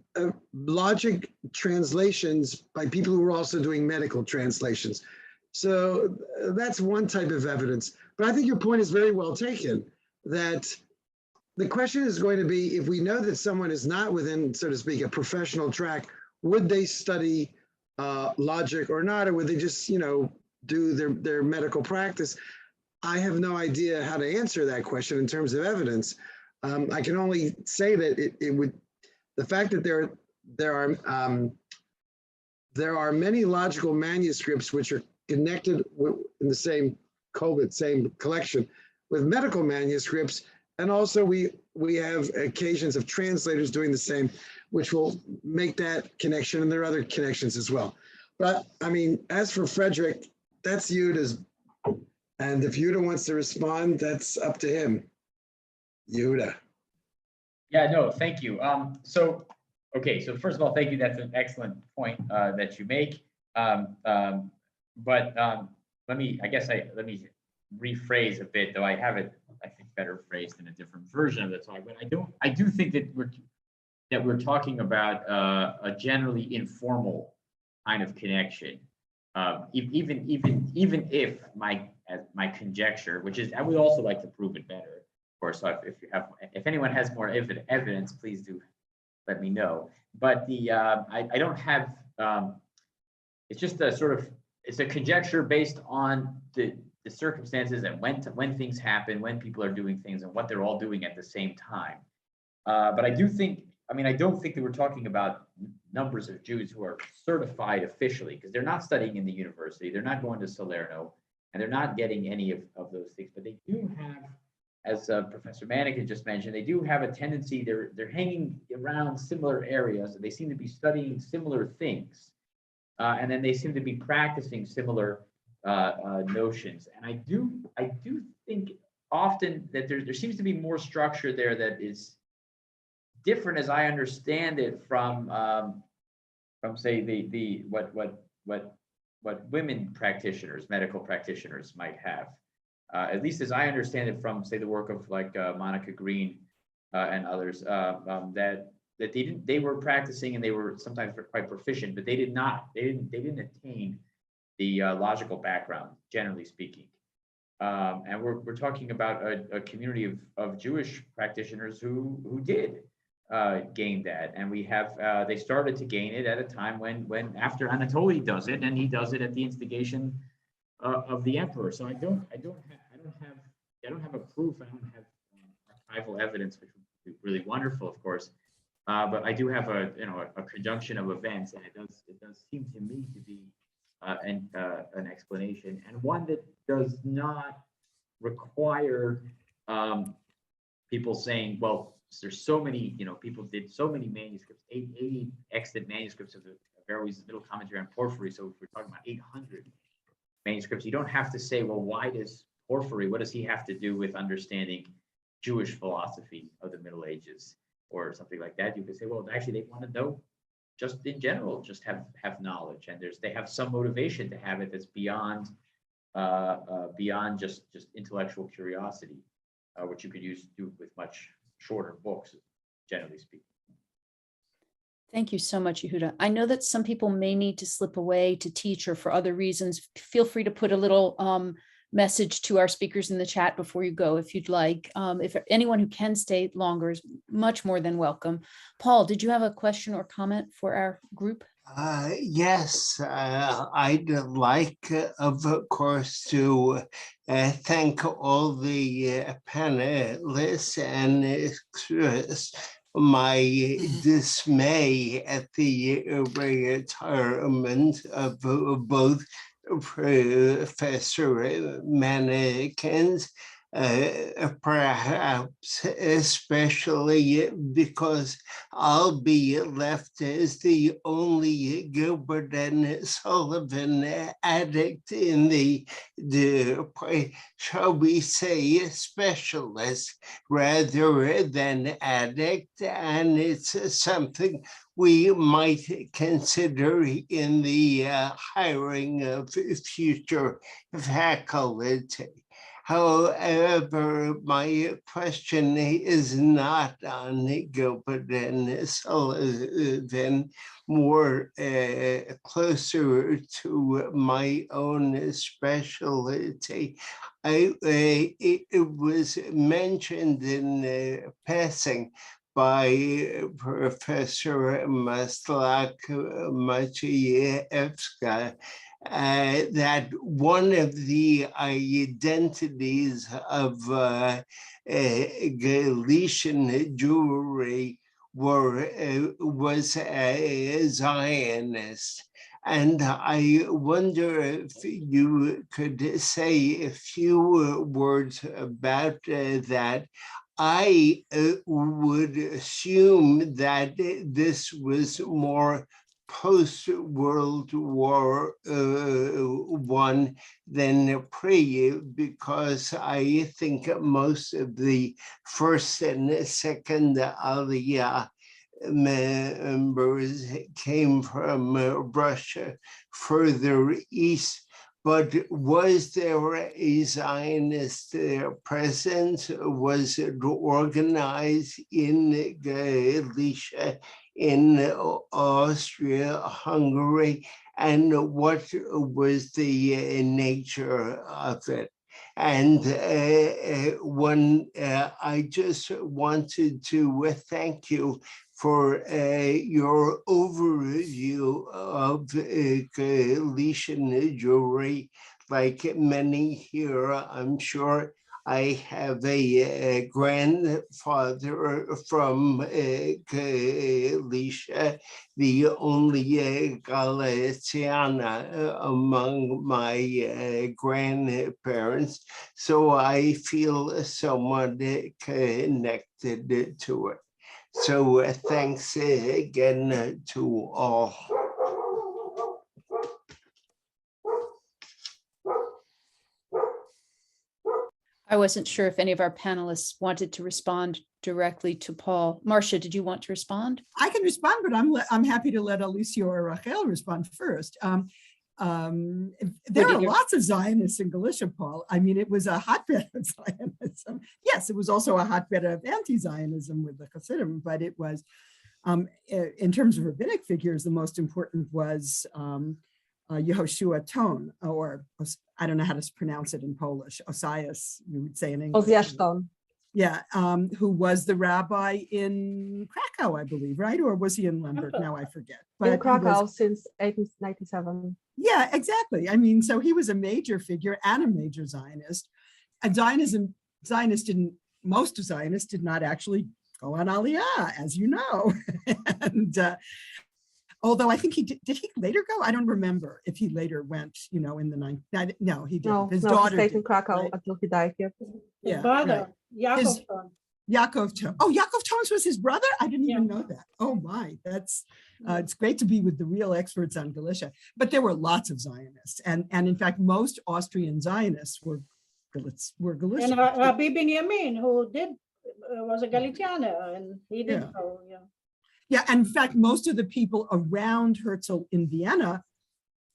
logic translations by people who are also doing medical translations. So that's one type of evidence. But I think your point is very well taken, that the question is going to be, if we know that someone is not within, so to speak, a professional track, would they study logic or not, or would they just, do their medical practice? I have no idea how to answer that question in terms of evidence. I can only say that it would, the fact that there are many logical manuscripts which are connected in the same same collection with medical manuscripts. And also we have occasions of translators doing the same, which will make that connection, and there are other connections as well. But I mean, as for Frederick, that's Yehuda's, and if Yehuda wants to respond, that's up to him. Yehuda.
Yeah, no, thank you. So first of all, thank you. That's an excellent point that you make. Let me rephrase a bit, though I have it, I think, better phrased in a different version of the talk. But I do think that we're talking about a generally informal kind of connection. Even if my conjecture, which is, I would also like to prove it better, of course. So if anyone has more evidence, please do let me know. But I don't have. It's just a sort of it's a conjecture based on the circumstances and when things happen, when people are doing things, and what they're all doing at the same time. But I do think, I mean, I don't think that we're talking about numbers of Jews who are certified officially, because they're not studying in the university, they're not going to Salerno, and they're not getting any of those things. But they do have, as Professor Manekin just mentioned, they do have a tendency, they're hanging around similar areas, and they seem to be studying similar things. And then they seem to be practicing similar notions. And I do think often that there seems to be more structure there that is different, as I understand it, from say what women practitioners, medical practitioners might have. At least as I understand it from, say, the work of like Monica Green and others, that they were practicing and they were sometimes quite proficient, but they didn't attain the logical background, generally speaking. And we're talking about a community of Jewish practitioners who did gain that, and we have they started to gain it at a time when after Anatoly does it, and he does it at the instigation of the emperor. So I don't have a proof. I don't have archival evidence, which would be really wonderful, of course. But I do have a conjunction of events, and it does seem to me to be an explanation, and one that does not require people saying, well, there's so many, people did so many manuscripts, 80 extant manuscripts of the Averroes' middle commentary on Porphyry. So if we're talking about 800 manuscripts, you don't have to say, well, why does Porphyry, what does he have to do with understanding Jewish philosophy of the Middle Ages or something like that? You could say, well, actually, they want to know just in general, just have knowledge, and they have some motivation to have it that's beyond just intellectual curiosity, which you could do with much shorter books, generally speaking.
Thank you so much, Yehuda. I know that some people may need to slip away to teach or for other reasons. Feel free to put a little message to our speakers in the chat before you go, if you'd like. If anyone who can stay longer is much more than welcome. Paul, did you have a question or comment for our group?
Yes, I'd like, of course, to thank all the panelists and express my dismay at the retirement of both Professor Manekin's, perhaps especially because I'll be left as the only Gilbert and Sullivan addict in the shall we say, specialist rather than addict, and it's something we might consider in the hiring of future faculty. However, my question is not on Gilbert and Sullivan, more closer to my own specialty. It was mentioned in passing by Professor Maślak-Maciejewska that one of the identities of Galician Jewry was a Zionist. And I wonder if you could say a few words about that. I would assume that this was more post-World War I than pre, because I think most of the first and second Aliyah members came from Russia further east. But was there a Zionist presence? Was it organized in Galicia, in Austria, Hungary? And what was the nature of it? And I just wanted to thank you for your overview of Galician Jewry. Like many here, I'm sure I have a grandfather from Galicia, the only Galiciana among my grandparents. So I feel somewhat connected to it. So thanks again to all.
I wasn't sure if any of our panelists wanted to respond directly to Paul. Marcia, did you want to respond?
I can respond, but I'm happy to let Alicia or Rachel respond first. There are lots of Zionists in Galicia, Paul. I mean, it was a hotbed of Zionism. Yes, it was also a hotbed of anti-Zionism with the Hasidim, but it was, in terms of rabbinic figures, the most important was Yehoshua Ton, or I don't know how to pronounce it in Polish, Osias, you would say in English.
Oziasz Ton.
Yeah, who was the rabbi in Krakow, I believe, right? Or was he in Lemberg? Now I forget. But
in Krakow since 1897.
Yeah, exactly. I mean, so he was a major figure and a major Zionist. And most Zionists did not actually go on Aliyah, as you know. And although I think did he later go? I don't remember if he later went, in the 90s. No, he didn't. His daughter
he stayed in
did,
Krakow
right?
until he died here.
His brother, Yaakov Ton.
Yaakov Ton. Oh, Yaakov Tons was his brother? I didn't even know that. Oh my, that's, it's great to be with the real experts on Galicia. But there were lots of Zionists. And in fact, most Austrian Zionists were Galician.
And Rabbi Binyamin, who was a Galicianer, and he didn't go,
Yeah, and in fact, most of the people around Herzl in Vienna,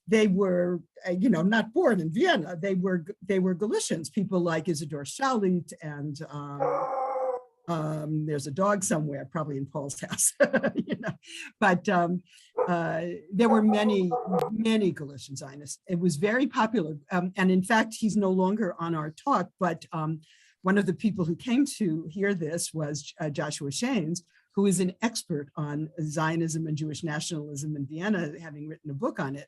they were, not born in Vienna. They were Galicians. People like Isidor Shalit, and there's a dog somewhere, probably in Paul's house, But there were many Galician Zionists. It was very popular, and in fact, he's no longer on our talk. But one of the people who came to hear this was Joshua Shaines, who is an expert on Zionism and Jewish nationalism in Vienna, having written a book on it.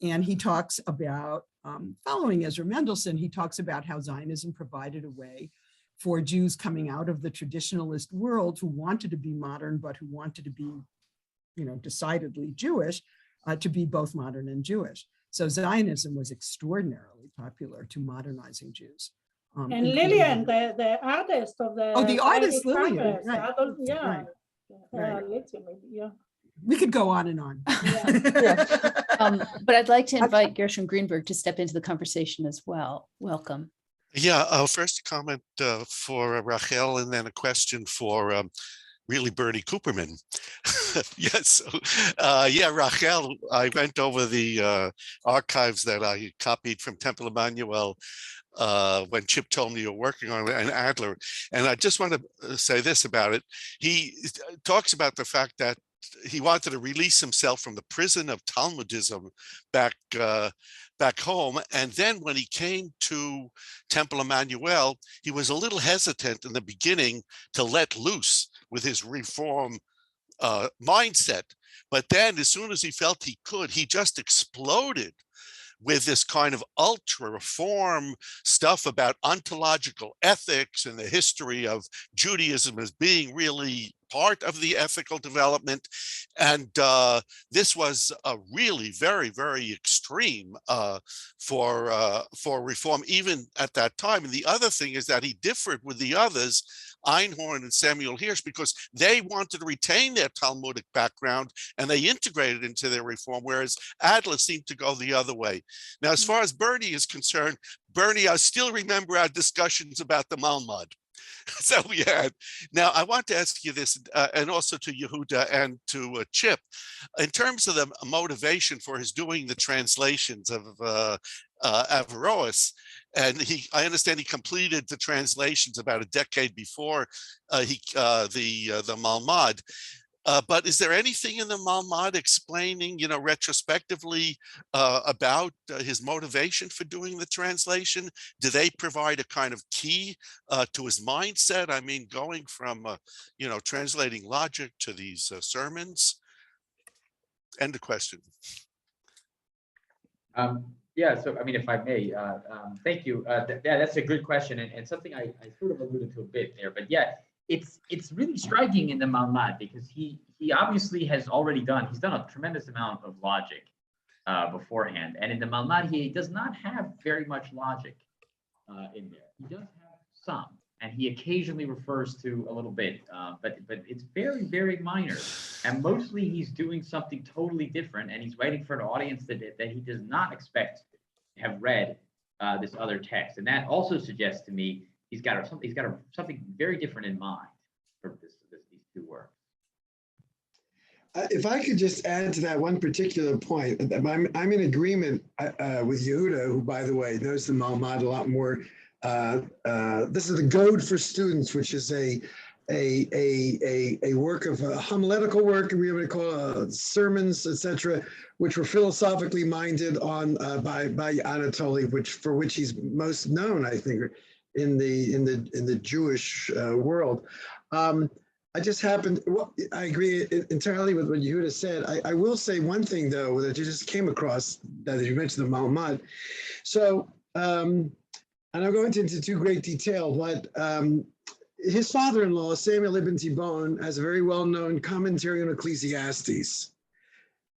And he talks about, following Ezra Mendelsohn, he talks about how Zionism provided a way for Jews coming out of the traditionalist world who wanted to be modern, but who wanted to be, decidedly Jewish, to be both modern and Jewish. So Zionism was extraordinarily popular to modernizing Jews.
and Lillian, the artist of the
the artist Lillian, right.
Adolf,
Right.
Alicia, maybe,
We could go on and on.
But I'd like to invite Gershom Greenberg to step into the conversation as well. Welcome.
Yeah, first a comment for Rachel, and then a question for really Bernie Cooperman. Yes, Rachel, I went over the archives that I copied from Temple Emmanuel when Chip told me you were working on it, and Adler. And I just want to say this about it. He talks about the fact that he wanted to release himself from the prison of Talmudism back home. And then when he came to Temple Emmanuel, he was a little hesitant in the beginning to let loose with his reform mindset. But then as soon as he felt he could, he just exploded with this kind of ultra reform stuff about ontological ethics and the history of Judaism as being really part of the ethical development. And this was a really very, very extreme for reform, even at that time. And the other thing is that he differed with the others, Einhorn and Samuel Hirsch, because they wanted to retain their Talmudic background and they integrated into their reform, whereas Adler seemed to go the other way. Now, as far as Bernie is concerned, Bernie, I still remember our discussions about the Malmud. So we had. Now, I want to ask you this, and also to Yehuda and to Chip, in terms of the motivation for his doing the translations of Averroes, and I understand he completed the translations about a decade before the Malmud. But is there anything in the Malmad explaining, retrospectively about his motivation for doing the translation? Do they provide a kind of key to his mindset? I mean, going from, translating logic to these sermons? End of question.
Yeah, so I mean, if I may, thank you. Yeah, that's a good question, and something I sort of alluded to a bit there. But yeah, it's really striking in the Malmad because he obviously has already done a tremendous amount of logic beforehand, and in the Malmad he does not have very much logic in there. He does have some, and he occasionally refers to a little bit, but it's very, very minor, and mostly he's doing something totally different, and he's writing for an audience that he does not expect to have read this other text, and that also suggests to me he's got something very different in mind for these two works.
If I could just add to that one particular point, I'm in agreement with Yehuda, who, by the way, knows the Malmad a lot more. This is the Goad for Students, which is a work of a homiletical work, we would call sermons, etc., which were philosophically minded on by Anatoly, for which he's most known, I think, in the Jewish world. I just happened. Well, I agree entirely with what Yehuda said. I will say one thing though that you just came across that you mentioned the Malmad. So, and I'll go into too great detail, but his father-in-law Samuel ibn Tibon has a very well-known commentary on Ecclesiastes.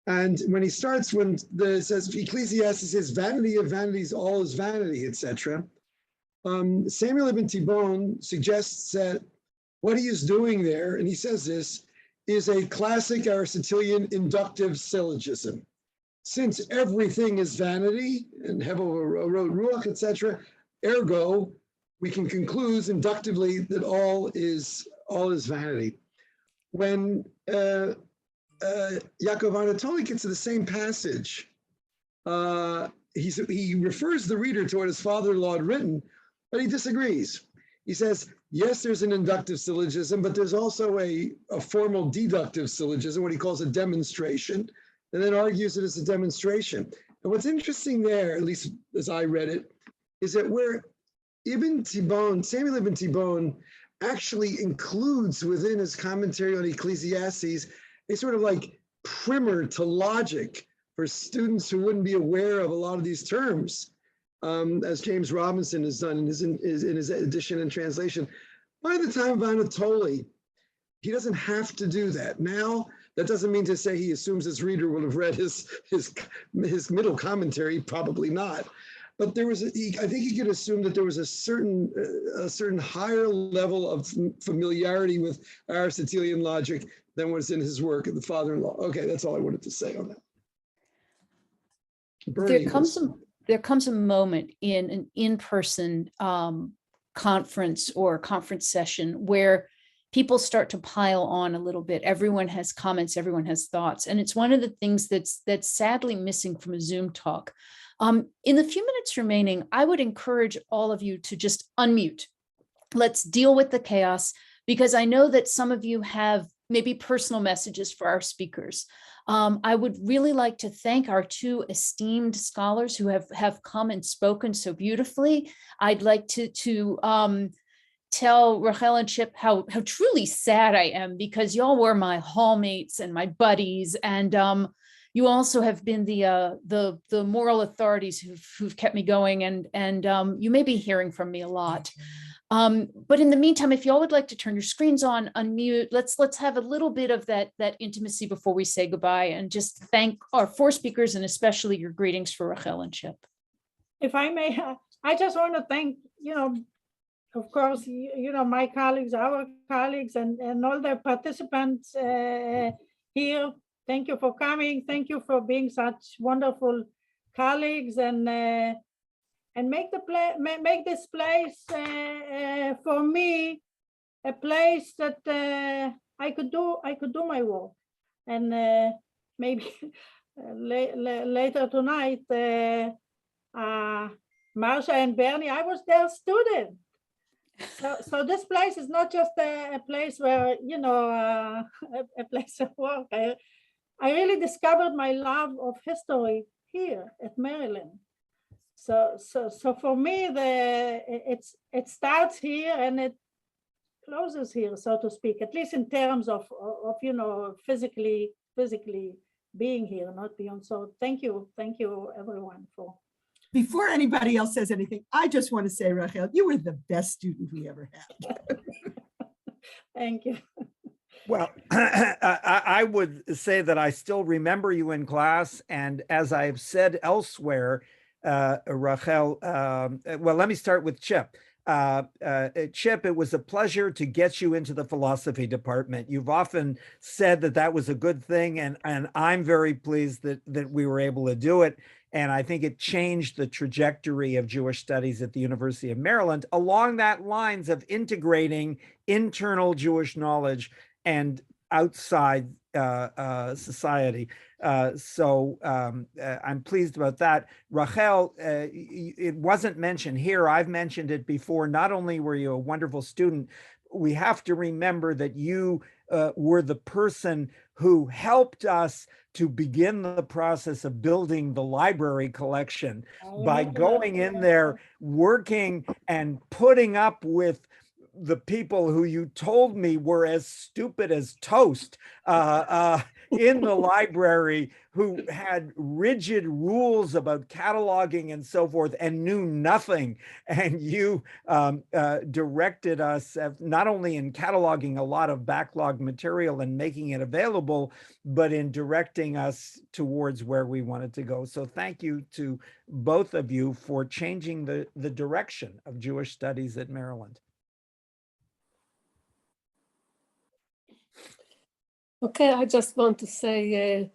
And when he starts, it says Ecclesiastes says, "Vanity of vanities, all is vanity," etc. Samuel ibn Tibon suggests that what he is doing there, and he says this, is a classic Aristotelian inductive syllogism. Since everything is vanity, and Hevel wrote Ruach, etc., ergo, we can conclude inductively that all is vanity. When Yaakov Anatoly gets to the same passage, he refers the reader to what his father-in-law had written, but he disagrees. He says, yes, there's an inductive syllogism, but there's also a formal deductive syllogism, what he calls a demonstration, and then argues it as a demonstration. And what's interesting there, at least as I read it, is that where Samuel ibn Tibon actually includes within his commentary on Ecclesiastes a sort of like primer to logic for students who wouldn't be aware of a lot of these terms. As James Robinson has done in his edition and translation. By the time of Anatoly, he doesn't have to do that. Now, that doesn't mean to say he assumes his reader will have read his middle commentary, probably not. But I think he could assume that there was a certain higher level of familiarity with Aristotelian logic than was in his work of the father-in-law. Okay, that's all I wanted to say on that. Bernie,
There comes a moment in an in-person conference or conference session where people start to pile on a little bit. Everyone has comments, everyone has thoughts. And it's one of the things that's sadly missing from a Zoom talk. In the few minutes remaining, I would encourage all of you to just unmute. Let's deal with the chaos, because I know that some of you have maybe personal messages for our speakers. I would really like to thank our two esteemed scholars who have come and spoken so beautifully. I'd like to tell Rachel and Chip how truly sad I am, because y'all were my hallmates and my buddies, and you also have been the moral authorities who've kept me going, and you may be hearing from me a lot. But in the meantime, if y'all would like to turn your screens on, unmute, let's have a little bit of that intimacy before we say goodbye, and just thank our four speakers, and especially your greetings for Rachel and Chip.
If I may, I just want to thank, of course, my colleagues, our colleagues, and all the participants here. Thank you for coming. Thank you for being such wonderful colleagues, and make this place for me a place that I could do my work, and maybe later tonight, Marsha and Bernie, I was their student, So this place is not just a place where, you know, a place of work. I really discovered my love of history here at Maryland. So for me, it starts here and it closes here, so to speak, at least in terms of you know, physically being here, not beyond. So thank you everyone for.
Before anybody else says anything, I just want to say, Rachel, you were the best student we ever had.
Thank you.
Well, I would say that I still remember you in class. And as I've said elsewhere, Rachel, well, let me start with Chip. Chip, it was a pleasure to get you into the philosophy department. You've often said that that was a good thing, and I'm very pleased that we were able to do it. And I think it changed the trajectory of Jewish studies at the University of Maryland along that lines of integrating internal Jewish knowledge and outside society. So I'm pleased about that. Rachel, it wasn't mentioned here. I've mentioned it before. Not only were you a wonderful student, we have to remember that you were the person who helped us to begin the process of building the library collection by going in there, working and putting up with the people who you told me were as stupid as toast in the library, who had rigid rules about cataloging and so forth and knew nothing. And you directed us not only in cataloging a lot of backlog material and making it available, but in directing us towards where we wanted to go. So thank you to both of you for changing the direction of Jewish studies at Maryland.
Okay, I just want to say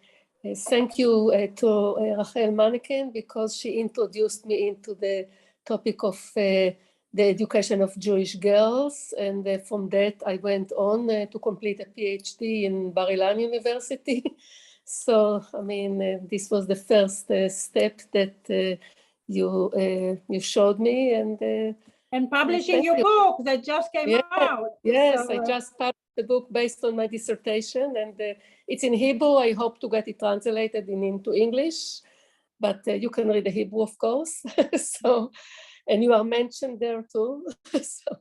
thank you to Rachel Manekin, because she introduced me into the topic of the education of Jewish girls. And from that, I went on to complete a PhD in Bar-Ilan University. So, I mean, this was the first step that you showed me.
And publishing your book that just came out.
Yes,
So,
I just published the book based on my dissertation, and it's in Hebrew. I hope to get it translated into English, but you can read the Hebrew, of course. So, and you are mentioned there too. So,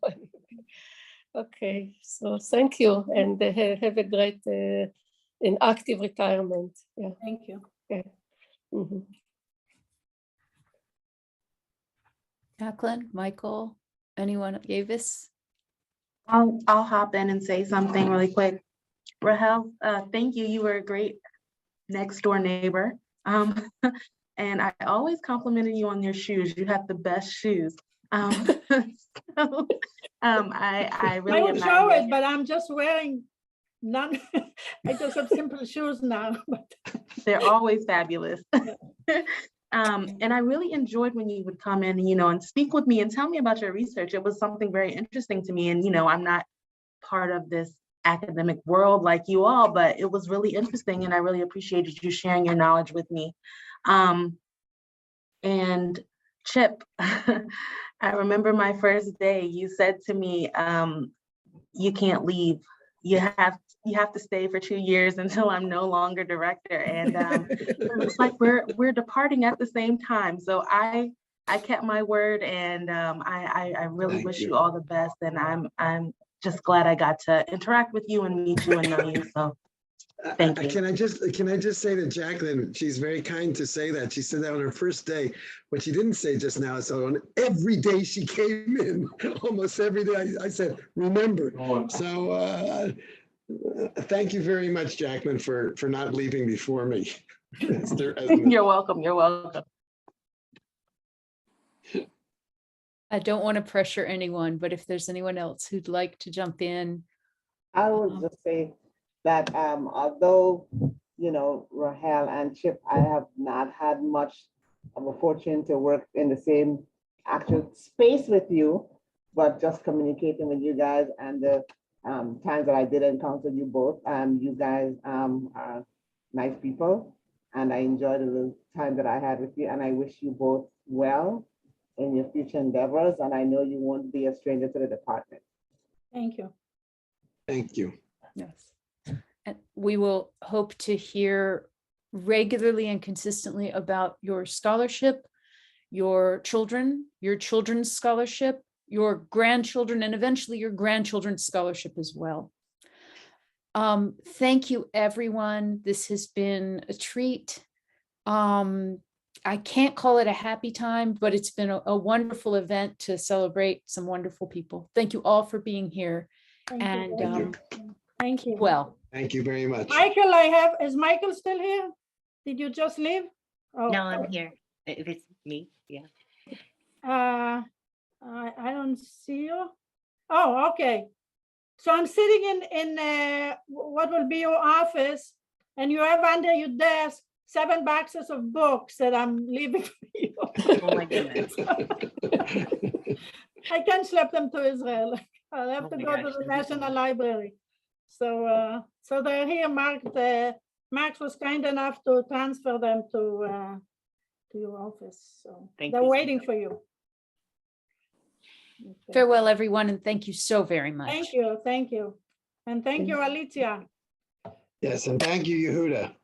okay, so thank you, and have a great and active retirement. Yeah.
Thank you.
Okay. Mm-hmm.
Jacqueline, Michael, anyone, Avis?
I'll hop in and say something really quick. Rahel, thank you. You were a great next door neighbor. And I always complimented you on your shoes. You have the best shoes. So, I really
I won't show it, but I'm just wearing none. I just have simple shoes now. But
they're always fabulous. And I really enjoyed when you would come in, and speak with me and tell me about your research. It was something very interesting to me. And, I'm not part of this academic world like you all, but it was really interesting. And I really appreciated you sharing your knowledge with me. And Chip, I remember my first day, you said to me, you can't leave. You have to stay for 2 years until I'm no longer director. And it's like we're departing at the same time. So I kept my word, and I really wish you all the best. And I'm just glad I got to interact with you and meet you and know you. So thank you.
Can I just say to Jacqueline, she's very kind to say that. She said that on her first day. What she didn't say just now is on every day she came in, almost every day. I said, remember. So thank you very much, Jacqueline, for not leaving before me.
You're welcome. You're welcome.
I don't want to pressure anyone, but if there's anyone else who'd like to jump in.
I would just say that although, Rahel and Chip, I have not had much of a fortune to work in the same actual space with you, but just communicating with you guys and the times that I did encounter you both, you guys are nice people, and I enjoyed the little time that I had with you, and I wish you both well in your future endeavors, and I know you won't be a stranger to the department.
Thank you.
Thank you.
Yes. And we will hope to hear regularly and consistently about your scholarship, your children, your children's scholarship, your grandchildren, and eventually your grandchildren's scholarship as well. Thank you, everyone. This has been a treat. I can't call it a happy time, but it's been a wonderful event to celebrate some wonderful people. Thank you all for being here.
Thank
And
you. Thank you.
well,
Thank you very much.
Michael, is Michael still here? Did you just leave? Oh,
No, I'm here. If it's me, yeah.
I don't see you. Oh, okay. So I'm sitting in what will be your office, and you have under your desk 7 boxes of books that I'm leaving for you.
Oh my goodness.
I can't ship them to Israel. I'll have
Oh
to
my
go to
gosh.
the National Library. So so they're here marked. Max was kind enough to transfer them to your office. So
Thank
they're
you so
waiting for you. Okay.
farewell, everyone, and thank you so very much.
Thank you, thank you. And thank you, Alicia.
Yes, and thank you, Yehuda.